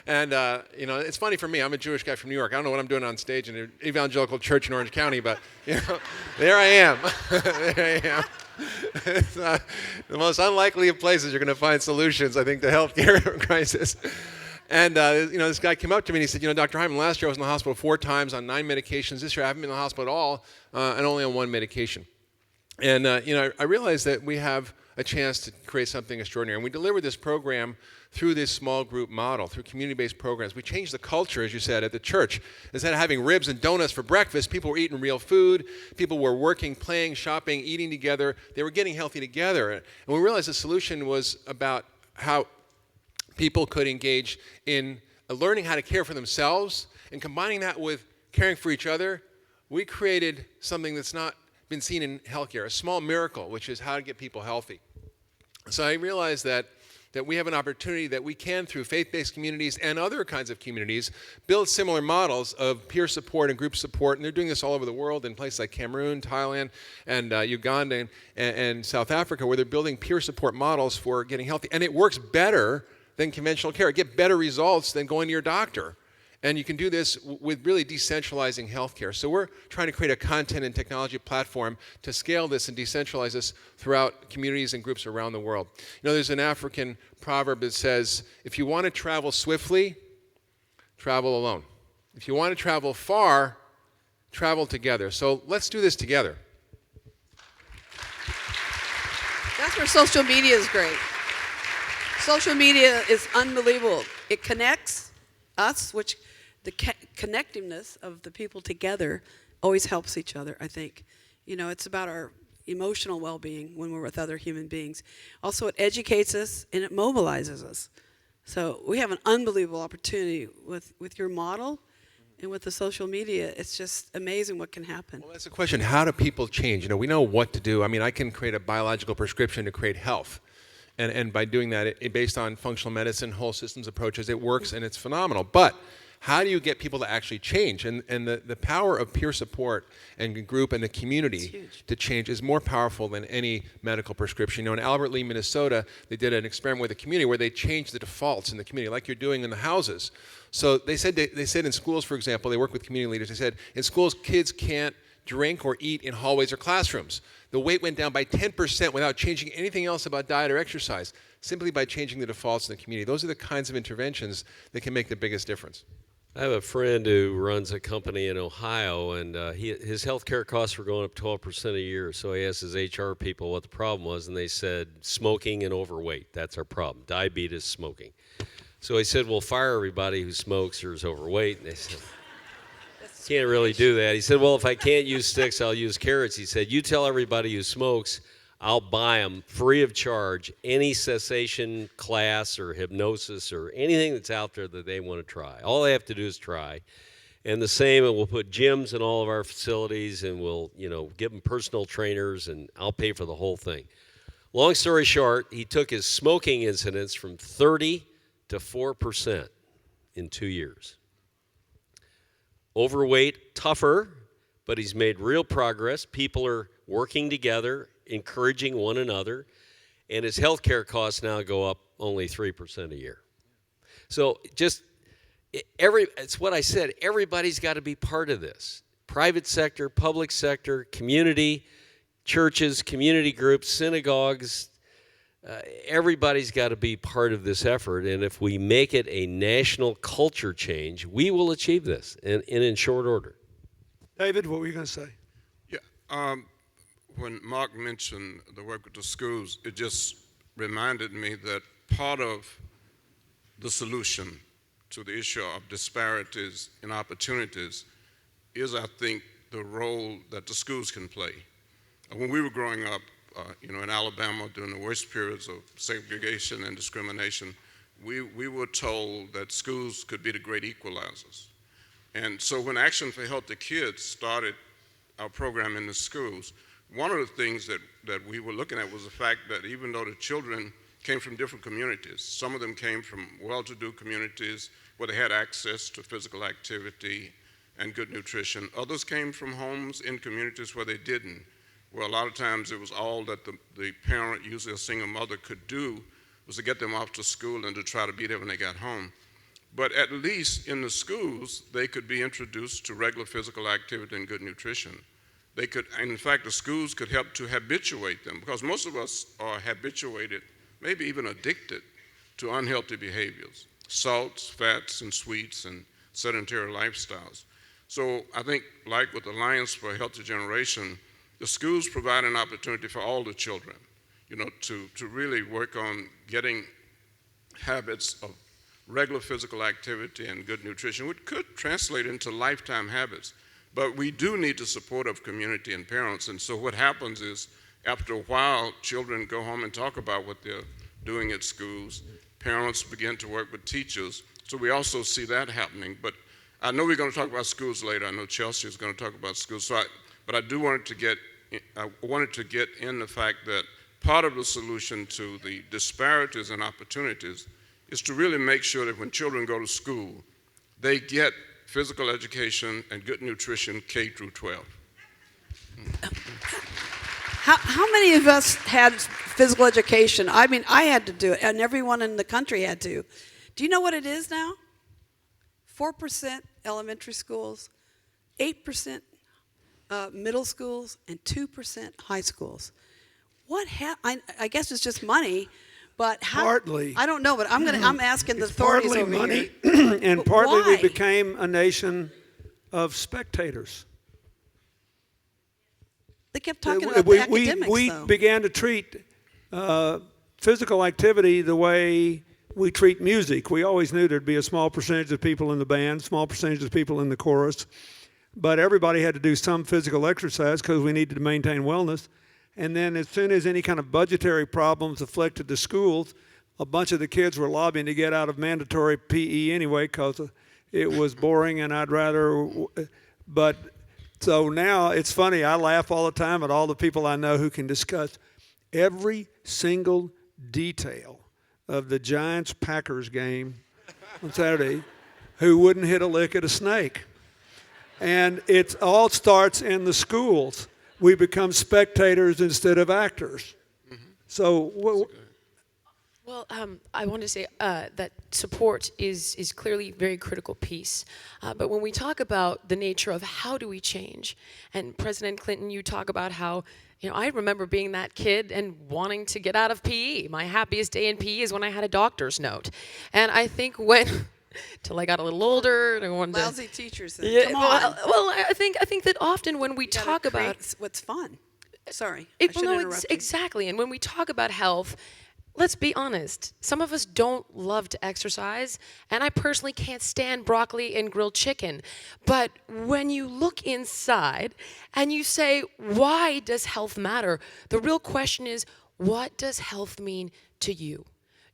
And, it's funny for me. I'm a Jewish guy from New York. I don't know what I'm doing on stage in an evangelical church in Orange County, but, there I am. There I am. It's the most unlikely of places you're going to find solutions, I think, to healthcare crisis. And, this guy came up to me and he said, Dr. Hyman, last year I was in the hospital 4 times on 9 medications. This year I haven't been in the hospital at all and only on 1 medication. And, I realized that we have a chance to create something extraordinary. And we delivered this program through this small group model, through community-based programs. We changed the culture, as you said, at the church. Instead of having ribs and donuts for breakfast, people were eating real food. People were working, playing, shopping, eating together. They were getting healthy together. And we realized the solution was about how people could engage in learning how to care for themselves and combining that with caring for each other. We created something that's not been seen in healthcare, a small miracle, which is how to get people healthy. So I realized that we have an opportunity that we can, through faith-based communities and other kinds of communities, build similar models of peer support and group support. And they're doing this all over the world in places like Cameroon, Thailand, and Uganda, and South Africa, where they're building peer support models for getting healthy. And it works better than conventional care. Get better results than going to your doctor. And you can do this with really decentralizing healthcare. So we're trying to create a content and technology platform to scale this and decentralize this throughout communities and groups around the world. There's an African proverb that says, if you want to travel swiftly, travel alone. If you want to travel far, travel together. So let's do this together. That's where social media is great. Social media is unbelievable. It connects us, which the connectiveness of the people together always helps each other, I think. It's about our emotional well-being when we're with other human beings. Also, it educates us and it mobilizes us. So we have an unbelievable opportunity with your model and with the social media. It's just amazing what can happen. Well, that's the question. How do people change? We know what to do. I can create a biological prescription to create health. And by doing that, based on functional medicine, whole systems approaches, it works and it's phenomenal. But How do you get people to actually change? And the power of peer support and group and the community to change is more powerful than any medical prescription. You know, in Albert Lee, Minnesota, they did an experiment with the community where they changed the defaults in the community, like you're doing in the houses. So they said in schools, for example, they work with community leaders. They said in schools, kids can't drink or eat in hallways or classrooms. The weight went down by 10% without changing anything else about diet or exercise, simply by changing the defaults in the community. Those are the kinds of interventions that can make the biggest difference. I have a friend who runs a company in Ohio, and his health care costs were going up 12% a year. So he asked his HR people what the problem was, and they said smoking and overweight. That's our problem. Diabetes, smoking. So he said, well, fire everybody who smokes or is overweight. And they said, can't really do that. He said, well, if I can't use sticks, I'll use carrots. He said, you tell everybody who smokes, I'll buy them free of charge any cessation class or hypnosis or anything that's out there that they want to try. All they have to do is try. And the same, and we'll put gyms in all of our facilities, and we'll, give them personal trainers, and I'll pay for the whole thing. Long story short, he took his smoking incidence from 30 to 4% in 2 years. Overweight, tougher, but he's made real progress. People are working together, encouraging one another, and his health care costs now go up only 3% a year. So it's what I said, everybody's got to be part of this. Private sector, public sector, community, churches, community groups, synagogues, everybody's got to be part of this effort, and if we make it a national culture change, we will achieve this, and in short order. David, what were you going to say? Yeah, when Mark mentioned the work with the schools, it just reminded me that part of the solution to the issue of disparities in opportunities is, I think, the role that the schools can play. When we were growing up, in Alabama during the worst periods of segregation and discrimination, we were told that schools could be the great equalizers. And so when Action for Healthy Kids started our program in the schools, one of the things that we were looking at was the fact that even though the children came from different communities, some of them came from well-to-do communities where they had access to physical activity and good nutrition. Others came from homes in communities where they didn't, where a lot of times it was all that the parent, usually a single mother, could do was to get them off to school and to try to be there when they got home. But at least in the schools, they could be introduced to regular physical activity and good nutrition. They could, and in fact, the schools could help to habituate them, because most of us are habituated, maybe even addicted to unhealthy behaviors, salts, fats, and sweets, and sedentary lifestyles. So I think, like with Alliance for a Healthy Generation, the schools provide an opportunity for all the children, to really work on getting habits of regular physical activity and good nutrition, which could translate into lifetime habits. But we do need the support of community and parents. And so what happens is, after a while, children go home and talk about what they're doing at schools. Parents begin to work with teachers. So we also see that happening. But I know we're going to talk about schools later. I know Chelsea is going to talk about schools. But I wanted to get in the fact that part of the solution to the disparities and opportunities is to really make sure that when children go to school, they get physical education and good nutrition K through 12. How many of us had physical education? I mean, I had to do it, and everyone in the country had to. Do you know what it is now? 4% elementary schools, 8% middle schools, and 2% high schools. I guess it's just money, but how? Partly. I don't know, but I'm asking the It's authorities partly over money, here. and But partly we why? became a nation of spectators. They kept talking about the academics, we though. began to treat physical activity the way we treat music. We always knew there'd be a small percentage of people in the band, small percentage of people in the chorus, but everybody had to do some physical exercise because we needed to maintain wellness. And then as soon as any kind of budgetary problems afflicted the schools, a bunch of the kids were lobbying to get out of mandatory PE anyway because it was boring and I'd rather, but so now it's funny, I laugh all the time at all the people I know who can discuss every single detail of the Giants-Packers game on Saturday who wouldn't hit a lick at a snake. And it all starts in the schools. We become spectators instead of actors. So, Well, I want to say that support is clearly a very critical piece. But when we talk about the nature of how do we change, and President Clinton, you talk about how, I remember being that kid and wanting to get out of PE. My happiest day in PE is when I had a doctor's note. And I think till I got a little older, and I wanted Lousy teachers. Then. Yeah, Come on. well, I think that often when we You gotta talk about create what's fun. Sorry, I Well, shouldn't no, interrupt you. exactly. And when we talk about health, let's be honest. Some of us don't love to exercise, and I personally can't stand broccoli and grilled chicken. But when you look inside and you say, why does health matter? The real question is, what does health mean to you?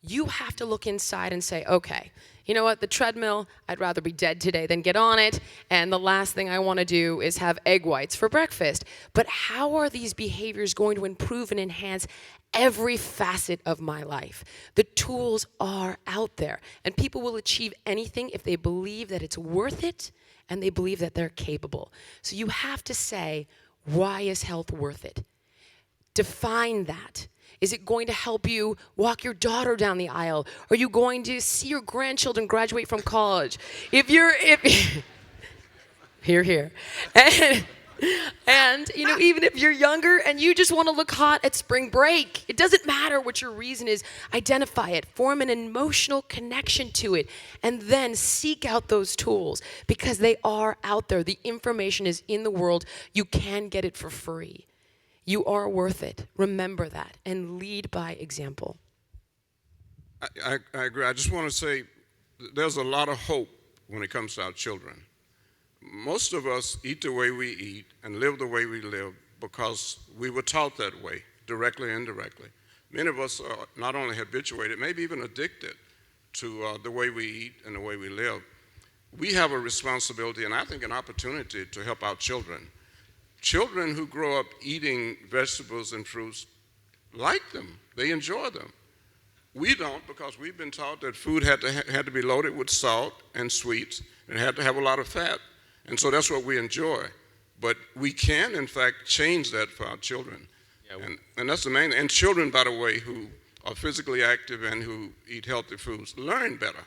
You have to look inside and say, okay, you know what, the treadmill, I'd rather be dead today than get on it, and the last thing I want to do is have egg whites for breakfast. But how are these behaviors going to improve and enhance every facet of my life? The tools are out there, and people will achieve anything if they believe that it's worth it and they believe that they're capable. So you have to say, why is health worth it? Define that. Is it going to help you walk your daughter down the aisle? Are you going to see your grandchildren graduate from college? Here. And even if you're younger and you just want to look hot at spring break, it doesn't matter what your reason is. Identify it, form an emotional connection to it, and then seek out those tools because they are out there. The information is in the world. You can get it for free. You are worth it. Remember that and lead by example. I agree. I just want to say there's a lot of hope when it comes to our children. Most of us eat the way we eat and live the way we live because we were taught that way, directly and indirectly. Many of us are not only habituated, maybe even addicted to the way we eat and the way we live. We have a responsibility and I think an opportunity to help our children. Children who grow up eating vegetables and fruits like them. They enjoy them. We don't because we've been taught that food had to be loaded with salt and sweets and had to have a lot of fat. And so that's what we enjoy. But we can, in fact, change that for our children. Yeah, and that's the main thing. And children, by the way, who are physically active and who eat healthy foods learn better.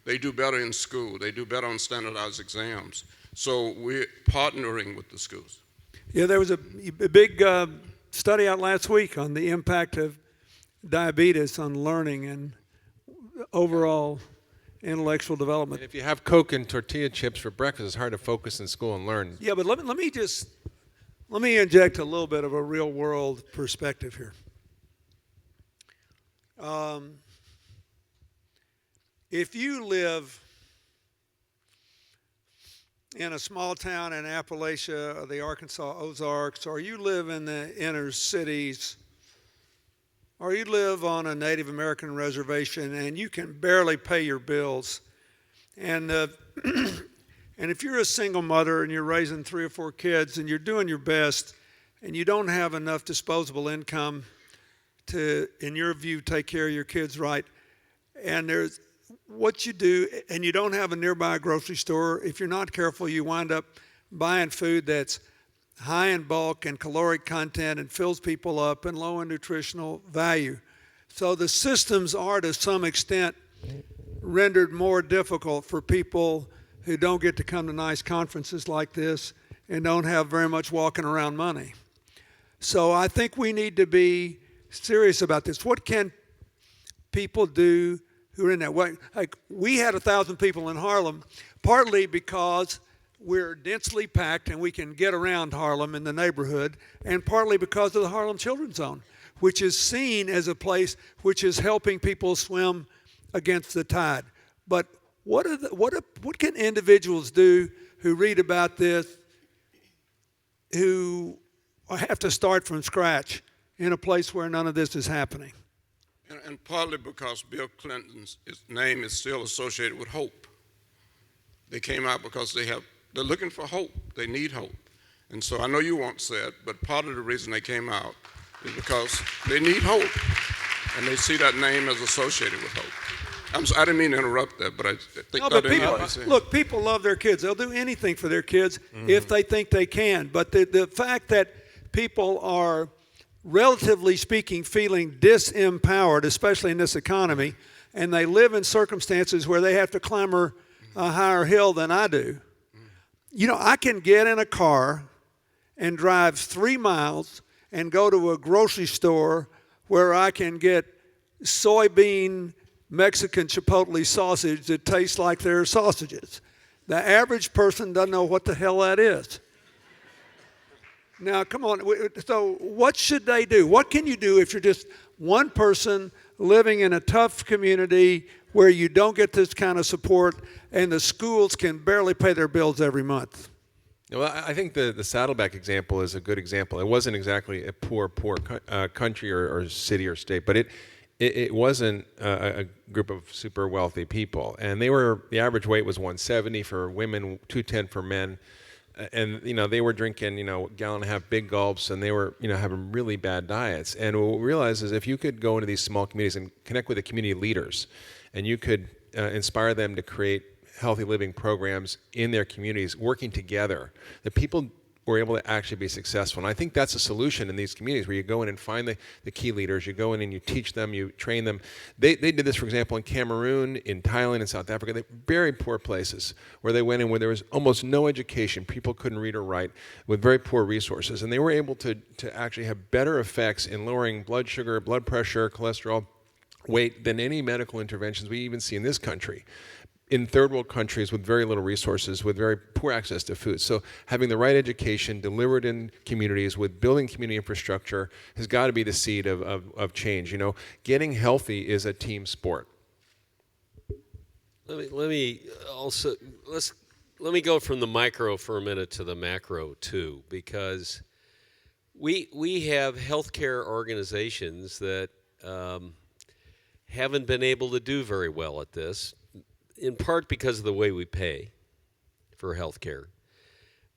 They do better in school. They do better on standardized exams. So we're partnering with the schools. Yeah, there was a big study out last week on the impact of diabetes on learning and overall intellectual development. And if you have Coke and tortilla chips for breakfast, it's hard to focus in school and learn. Yeah, but let me inject a little bit of a real world perspective here. If you live in a small town in Appalachia or the Arkansas Ozarks, or you live in the inner cities, or you live on a Native American reservation and you can barely pay your bills, and if you're a single mother and you're raising 3 or 4 kids and you're doing your best and you don't have enough disposable income to, in your view, take care of your kids right, and there's what you do, and you don't have a nearby grocery store, if you're not careful, you wind up buying food that's high in bulk and caloric content and fills people up and low in nutritional value. So the systems are, to some extent, rendered more difficult for people who don't get to come to nice conferences like this and don't have very much walking around money. So I think we need to be serious about this. What can people do who are in that way? Like, we had 1,000 people in Harlem, partly because we're densely packed and we can get around Harlem in the neighborhood, and partly because of the Harlem Children's Zone, which is seen as a place which is helping people swim against the tide. But what can individuals do who read about this, who have to start from scratch in a place where none of this is happening? And partly because Bill Clinton's name is still associated with hope. They came out because they're looking for hope. They need hope. And so I know you won't say it, but part of the reason they came out is because they need hope. And they see that name as associated with hope. I didn't mean to interrupt that, but I think No, but Dr. people, Hyman was saying. look, people love their kids. They'll do anything for their kids if they think they can. But the fact that people are, relatively speaking, feeling disempowered, especially in this economy, and they live in circumstances where they have to climb a higher hill than I do. You know, I can get in a car and drive 3 miles and go to a grocery store where I can get soybean Mexican chipotle sausage that tastes like their sausages. The average person doesn't know what the hell that is. Now, come on. So what should they do? What can you do if you're just one person living in a tough community where you don't get this kind of support and the schools can barely pay their bills every month? Well, I think the Saddleback example is a good example. It wasn't exactly a poor country or city or state, but it wasn't a group of super wealthy people. And the average weight was 170 for women, 210 for men. And, they were drinking, gallon and a half big gulps, and they were, having really bad diets. And what we realized is if you could go into these small communities and connect with the community leaders, and you could inspire them to create healthy living programs in their communities, working together, the people were able to actually be successful. And I think that's a solution in these communities where you go in and find the key leaders, you go in and you teach them, you train them. They did this, for example, in Cameroon, in Thailand, in South Africa. They're very poor places where they went in where there was almost no education. People couldn't read or write with very poor resources. And they were able to actually have better effects in lowering blood sugar, blood pressure, cholesterol, weight than any medical interventions we even see in this country. In third world countries with very little resources, with very poor access to food. So having the right education delivered in communities with building community infrastructure has got to be the seed of change. Getting healthy is a team sport. Let me go from the micro for a minute to the macro too, because we have healthcare organizations that haven't been able to do very well at this, in part because of the way we pay for health care.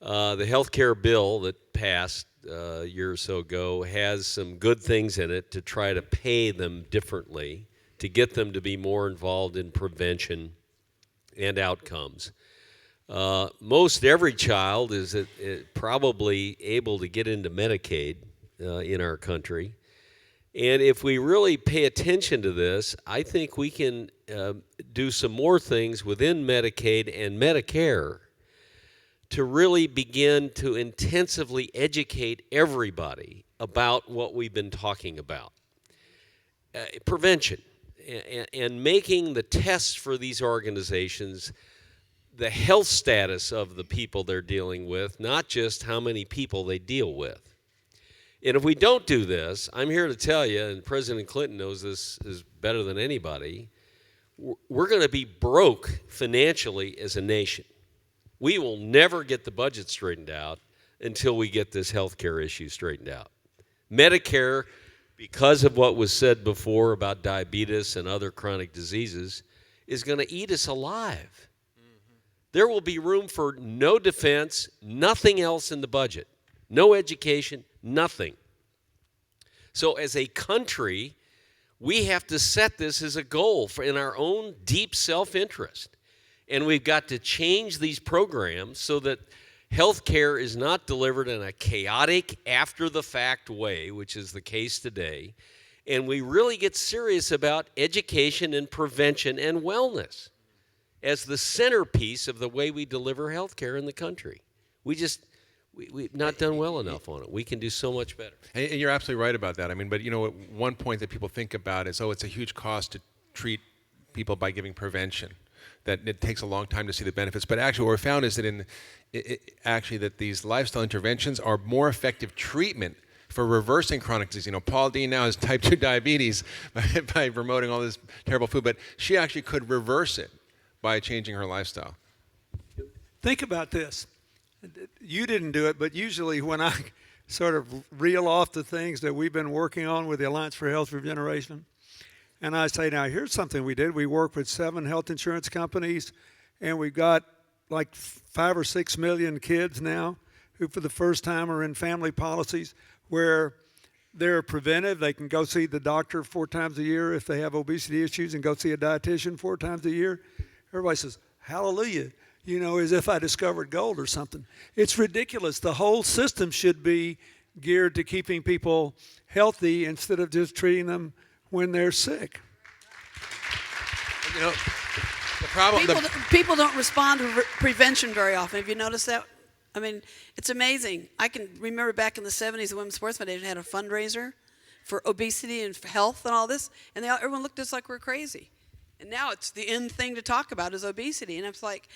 The health care bill that passed a year or so ago has some good things in it to try to pay them differently, to get them to be more involved in prevention and outcomes. Most every child is probably able to get into Medicaid in our country. And if we really pay attention to this, I think we can do some more things within Medicaid and Medicare to really begin to intensively educate everybody about what we've been talking about. Prevention and making the tests for these organizations the health status of the people they're dealing with, not just how many people they deal with. And if we don't do this, I'm here to tell you, and President Clinton knows this is better than anybody, we're going to be broke financially as a nation. We will never get the budget straightened out until we get this health care issue straightened out. Medicare, because of what was said before about diabetes and other chronic diseases, is going to eat us alive. There will be room for no defense, nothing else in the budget, no education, nothing. So as a country, we have to set this as a goal in our own deep self-interest. And we've got to change these programs so that health care is not delivered in a chaotic, after-the-fact way, which is the case today. And we really get serious about education and prevention and wellness as the centerpiece of the way we deliver health care in the country. We've not done well enough on it. We can do so much better. And you're absolutely right about that. I mean, but one point that people think about is, it's a huge cost to treat people by giving prevention, that it takes a long time to see the benefits. But actually what we found is that that these lifestyle interventions are more effective treatment for reversing chronic disease. Paul Dean now has type 2 diabetes by promoting all this terrible food, but she actually could reverse it by changing her lifestyle. Think about this. You didn't do it, but usually when I sort of reel off the things that we've been working on with the Alliance for Health Regeneration, and I say, now here's something we did. We work with 7 health insurance companies, and we've got like 5 or 6 million kids now who for the first time are in family policies where they're preventive. They can go see the doctor 4 times a year if they have obesity issues and go see a dietitian 4 times a year. Everybody says, hallelujah, as if I discovered gold or something. It's ridiculous. The whole system should be geared to keeping people healthy instead of just treating them when they're sick. The problem. People don't respond to prevention very often. Have you noticed that? I mean, it's amazing. I can remember back in the 70s, the Women's Sports Foundation had a fundraiser for obesity and health and all this, and everyone looked at us like we're crazy. And now it's the in thing to talk about is obesity. And it's like,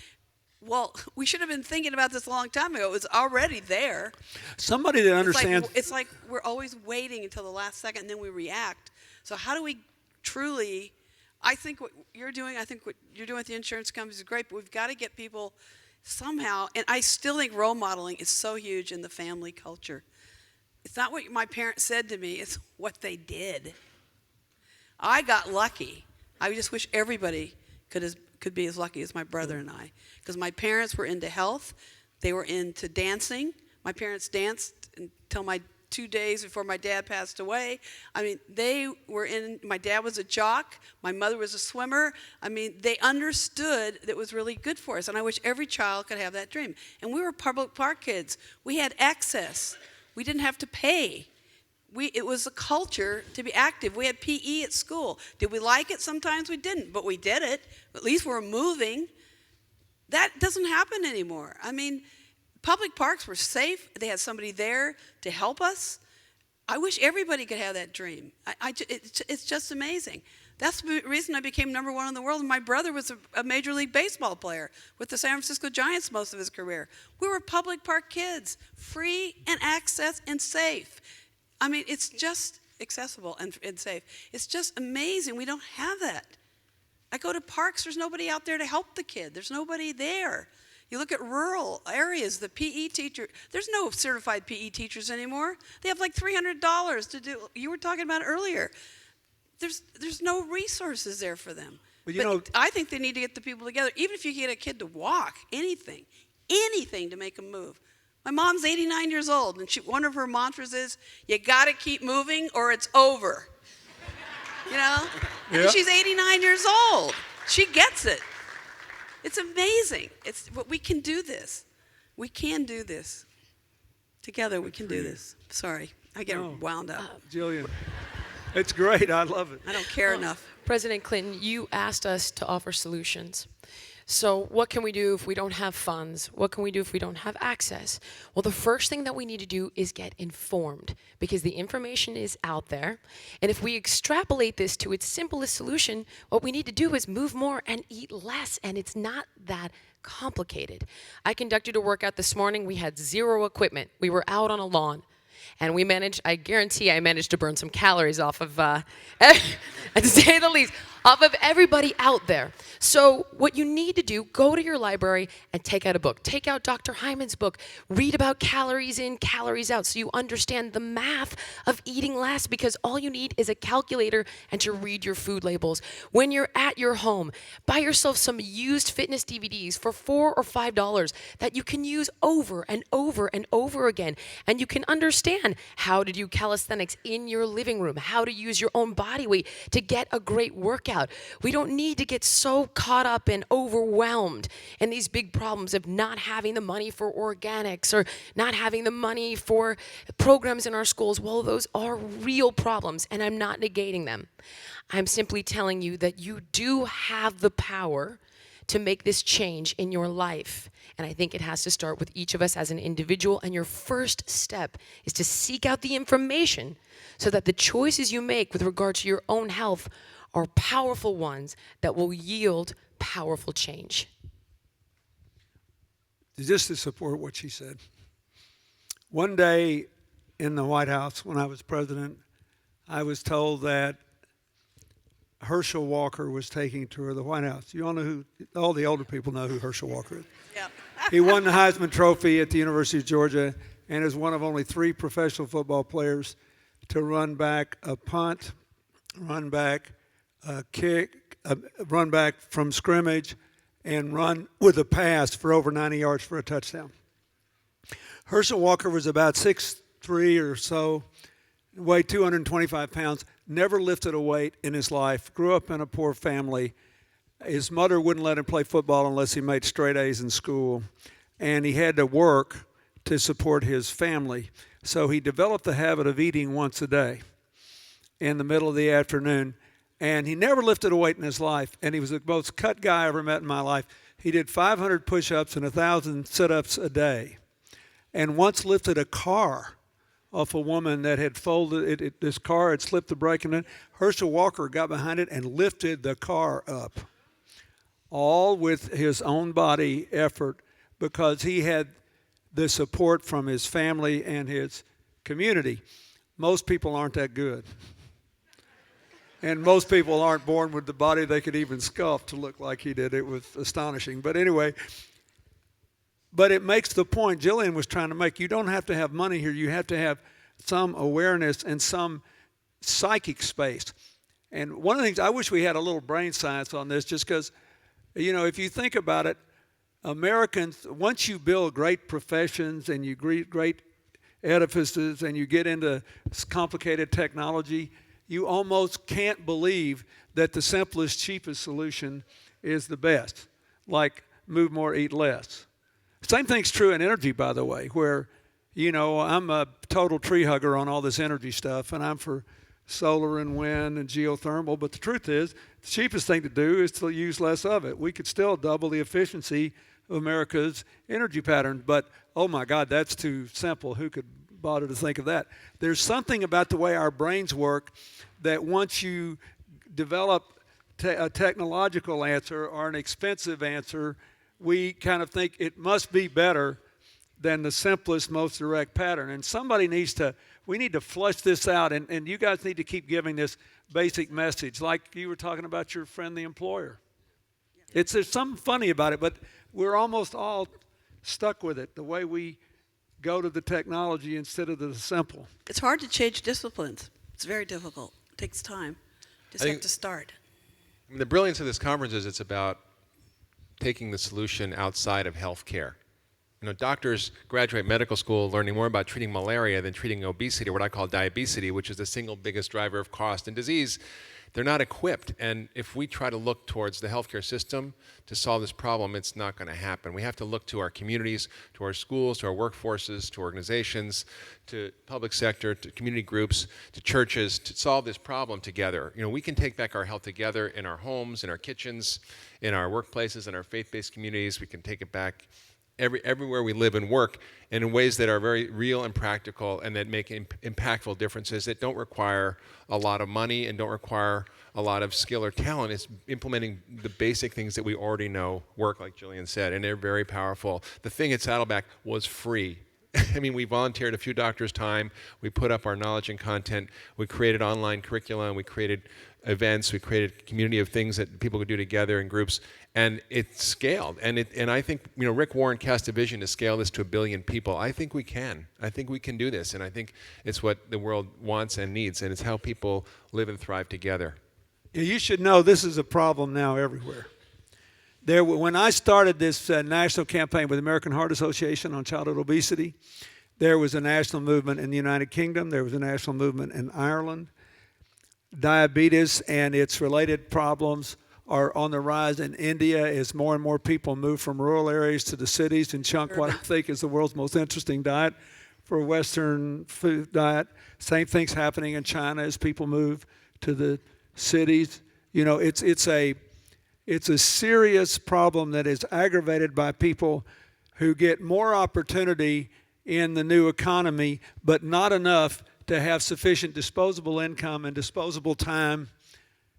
well, we should have been thinking about this a long time ago. It was already there. Somebody that understands. It's like we're always waiting until the last second, and then we react. So how do we truly, I think what you're doing with the insurance companies is great, but we've got to get people somehow, and I still think role modeling is so huge in the family culture. It's not what my parents said to me, it's what they did. I got lucky. I just wish everybody could be as lucky as my brother and I, because my parents were into health. They were into dancing. My parents danced until 2 days before my dad passed away. I mean, my dad was a jock. My mother was a swimmer. I mean, they understood that it was really good for us, and I wish every child could have that dream. And we were public park kids. We had access. We didn't have to pay. It was a culture to be active. We had PE at school. Did we like it? Sometimes we didn't, but we did it. At least we were moving. That doesn't happen anymore. I mean, public parks were safe. They had somebody there to help us. I wish everybody could have that dream. It's just amazing. That's the reason I became #1 in the world. And my brother was a Major League Baseball player with the San Francisco Giants most of his career. We were public park kids, free and access and safe. I mean, it's just accessible and safe. It's just amazing. We don't have that. I go to parks, there's nobody out there to help the kid. There's nobody there. You look at rural areas, the PE teacher, there's no certified PE teachers anymore. They have like $300 to do, you were talking about earlier. There's no resources there for them. But I think they need to get the people together. Even if you get a kid to walk, anything to make them move. My mom's 89 years old, and one of her mantras is, you got to keep moving or it's over. I mean, she's 89 years old. She gets it. It's amazing. But we can do this. We can do this. Together we can do this. Sorry, I get wound up. Jillian, it's great. I love it. I don't care enough. President Clinton, you asked us to offer solutions. So what can we do if we don't have funds? What can we do if we don't have access? Well, the first thing that we need to do is get informed, because the information is out there. And if we extrapolate this to its simplest solution, what we need to do is move more and eat less, and it's not that complicated. I conducted a workout this morning. We had 0 equipment. We were out on a lawn. And I guarantee I managed to burn some calories off of, to say the least, off of everybody out there. So what you need to do, go to your library and take out a book. Take out Dr. Hyman's book. Read about calories in, calories out, so you understand the math of eating less, because all you need is a calculator and to read your food labels. When you're at your home, buy yourself some used fitness DVDs for $4 or $5 that you can use over and over and over again. And you can understand how to do calisthenics in your living room, how to use your own body weight to get a great workout. We don't need to get so caught up and overwhelmed in these big problems of not having the money for organics or not having the money for programs in our schools. Well, those are real problems, and I'm not negating them. I'm simply telling you that you do have the power to make this change in your life. And I think it has to start with each of us as an individual. And your first step is to seek out the information so that the choices you make with regard to your own health are powerful ones that will yield powerful change. Just to support what she said, one day in the White House when I was president, I was told that Herschel Walker was taking a tour of the White House. You all know all the older people know who Herschel Walker is. Yeah. He won the Heisman Trophy at the University of Georgia and is one of only 3 professional football players to run back a punt, run back a kick, run back from scrimmage, and run with a pass for over 90 yards for a touchdown. Herschel Walker was about 6'3" or so, weighed 225 pounds, never lifted a weight in his life, grew up in a poor family. His mother wouldn't let him play football unless he made straight A's in school, and he had to work to support his family. So he developed the habit of eating once a day in the middle of the afternoon, and he never lifted a weight in his life, and he was the most cut guy I ever met in my life. He did 500 push-ups and 1,000 sit-ups a day, and once lifted a car off a woman that had folded it. This car had slipped the brake in it. Herschel Walker got behind it and lifted the car up, all with his own body effort, because he had the support from his family and his community. Most people aren't that good. And most people aren't born with the body they could even sculpt to look like he did. It was astonishing. But anyway, but it makes the point Jillian was trying to make. You don't have to have money here. You have to have some awareness and some psychic space. And one of the things, I wish we had a little brain science on this, just because, you know, if you think about it, Americans, once you build great professions and you great edifices and you get into complicated technology, you almost can't believe that the simplest, cheapest solution is the best, like move more, eat less. Same thing's true in energy, by the way, where, you know, I'm a total tree hugger on all this energy stuff, and I'm for solar and wind and geothermal, but the truth is, the cheapest thing to do is to use less of it. We could still double the efficiency of America's energy pattern, but oh my God, that's too simple. Who could bother to think of that? There's something about the way our brains work that once you develop a technological answer or an expensive answer, we kind of think it must be better than the simplest, most direct pattern. And somebody needs to, we need to flush this out, and you guys need to keep giving this basic message, like you were talking about your friend, the employer. There's something funny about it, but we're almost all stuck with it, the way we go to the technology instead of the simple. It's hard to change disciplines. It's very difficult. It takes time. Just have to start. I mean, the brilliance of this conference is it's about taking the solution outside of healthcare. You know, doctors graduate medical school learning more about treating malaria than treating obesity, or what I call diabesity, which is the single biggest driver of cost and disease. They're not equipped, and if we try to look towards the healthcare system to solve this problem, it's not going to happen. We have to look to our communities, to our schools, to our workforces, to organizations, to public sector, to community groups, to churches, to solve this problem together. You know, we can take back our health together in our homes, in our kitchens, in our workplaces, in our faith-based communities. We can take it back everywhere we live and work, and in ways that are very real and practical and that make impactful differences that don't require a lot of money and don't require a lot of skill or talent. It's implementing the basic things that we already know work, like Jillian said, and they're very powerful. The thing at Saddleback was free. I mean, we volunteered a few doctors' time. We put up our knowledge and content. We created online curriculum. We created events. We created a community of things that people could do together in groups. And it scaled. And I think, you know, Rick Warren cast a vision to scale this to 1 billion people. I think we can. I think we can do this. And I think it's what the world wants and needs. And it's how people live and thrive together. Yeah, you should know this is a problem now everywhere. When I started this national campaign with the American Heart Association on childhood obesity, there was a national movement in the United Kingdom. There was a national movement in Ireland. Diabetes and its related problems are on the rise in India as more and more people move from rural areas to the cities and chunk what I think is the world's most interesting diet for a Western food diet. Same thing's happening in China as people move to the cities. You know, it's a serious problem that is aggravated by people who get more opportunity in the new economy, but not enough to have sufficient disposable income and disposable time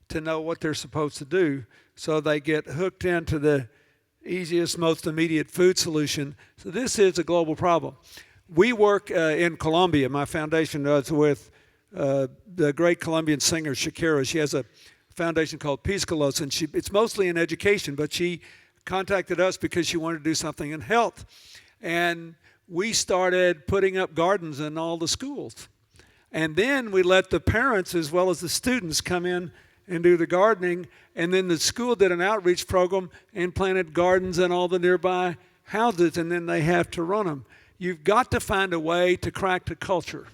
to know what they're supposed to do. So they get hooked into the easiest, most immediate food solution. So this is a global problem. We work in Colombia. My foundation does with the great Colombian singer Shakira. She has a foundation called Piscalos, and it's mostly in education, but she contacted us because she wanted to do something in health. And we started putting up gardens in all the schools. And then we let the parents as well as the students come in and do the gardening. And then the school did an outreach program and planted gardens in all the nearby houses, and then they have to run them. You've got to find a way to crack the culture.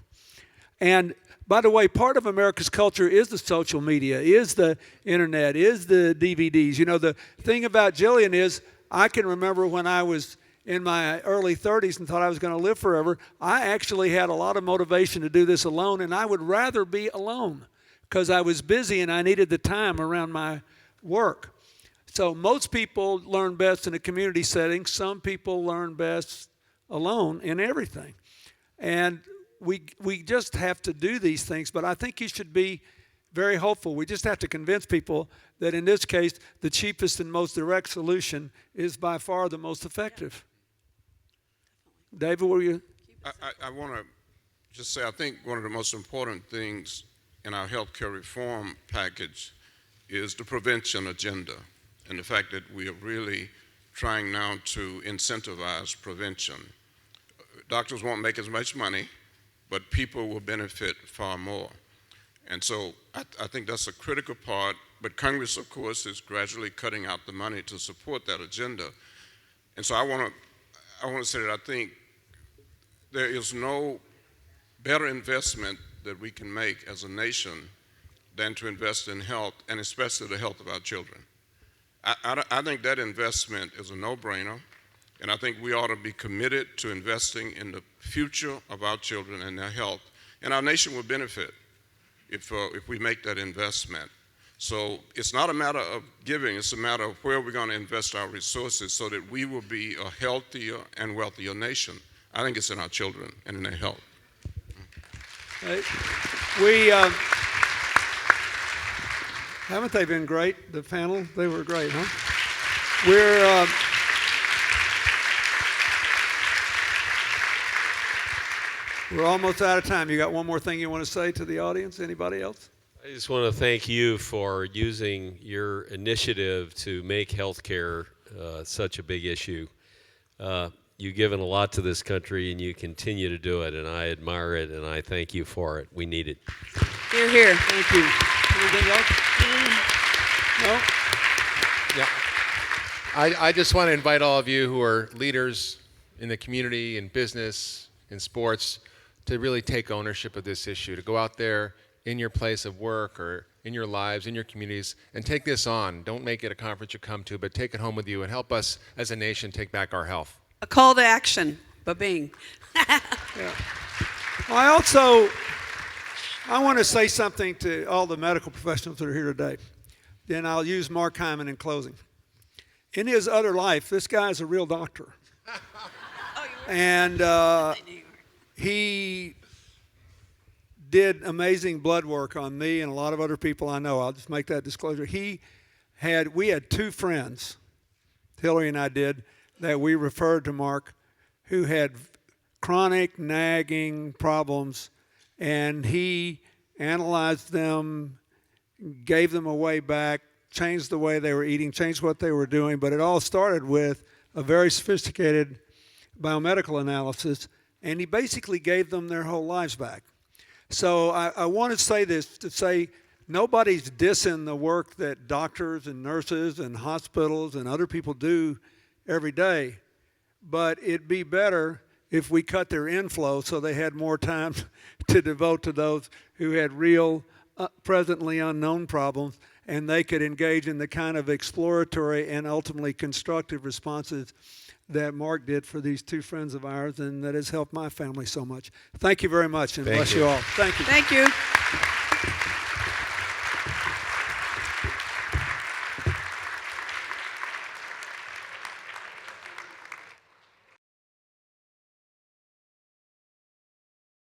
And By the way, part of America's culture is the social media, is the internet, is the DVDs. You know, the thing about Jillian is I can remember when I was in my early 30s and thought I was going to live forever, I actually had a lot of motivation to do this alone, and I would rather be alone because I was busy and I needed the time around my work. So most people learn best in a community setting. Some people learn best alone in everything. And we just have to do these things, but I think you should be very hopeful. We just have to convince people that in this case, the cheapest and most direct solution is by far the most effective. David, what were you? I want to just say I think one of the most important things in our healthcare reform package is the prevention agenda and the fact that we are really trying now to incentivize prevention. Doctors won't make as much money, but people will benefit far more. And so I think that's a critical part, but Congress, of course, is gradually cutting out the money to support that agenda. And so I want to say that I think there is no better investment that we can make as a nation than to invest in health, and especially the health of our children. I think that investment is a no-brainer, and I think we ought to be committed to investing in the future of our children and their health. And our nation will benefit if we make that investment. So it's not a matter of giving, it's a matter of where we're going to invest our resources so that we will be a healthier and wealthier nation. I think it's in our children and in their health. Haven't they been great, the panel? They were great, huh? We're almost out of time. You got one more thing you want to say to the audience? Anybody else? I just want to thank you for using your initiative to make healthcare such a big issue. You've given a lot to this country, and you continue to do it, and I admire it, and I thank you for it. We need it. Hear, hear. Thank you. Anything else? No? Yeah. I just want to invite all of you who are leaders in the community, in business, in sports, to really take ownership of this issue, to go out there in your place of work or in your lives, in your communities, and take this on. Don't make it a conference you come to, but take it home with you and help us as a nation take back our health. A call to action, ba-bing. Yeah. I want to say something to all the medical professionals that are here today. Then I'll use Mark Hyman in closing. In his other life, this guy is a real doctor. And he did amazing blood work on me and a lot of other people I know. I'll just make that disclosure. We had two friends, Hillary and I did, that we referred to Mark, who had chronic nagging problems, and he analyzed them, gave them a way back, changed the way they were eating, changed what they were doing, but it all started with a very sophisticated biomedical analysis, and he basically gave them their whole lives back. So I want to say this, to say nobody's dissing the work that doctors and nurses and hospitals and other people do every day, but it'd be better if we cut their inflow so they had more time to devote to those who had real, presently unknown problems, and they could engage in the kind of exploratory and ultimately constructive responses that Mark did for these two friends of ours, and that has helped my family so much. Thank you very much, and bless you all. Thank you. Thank you.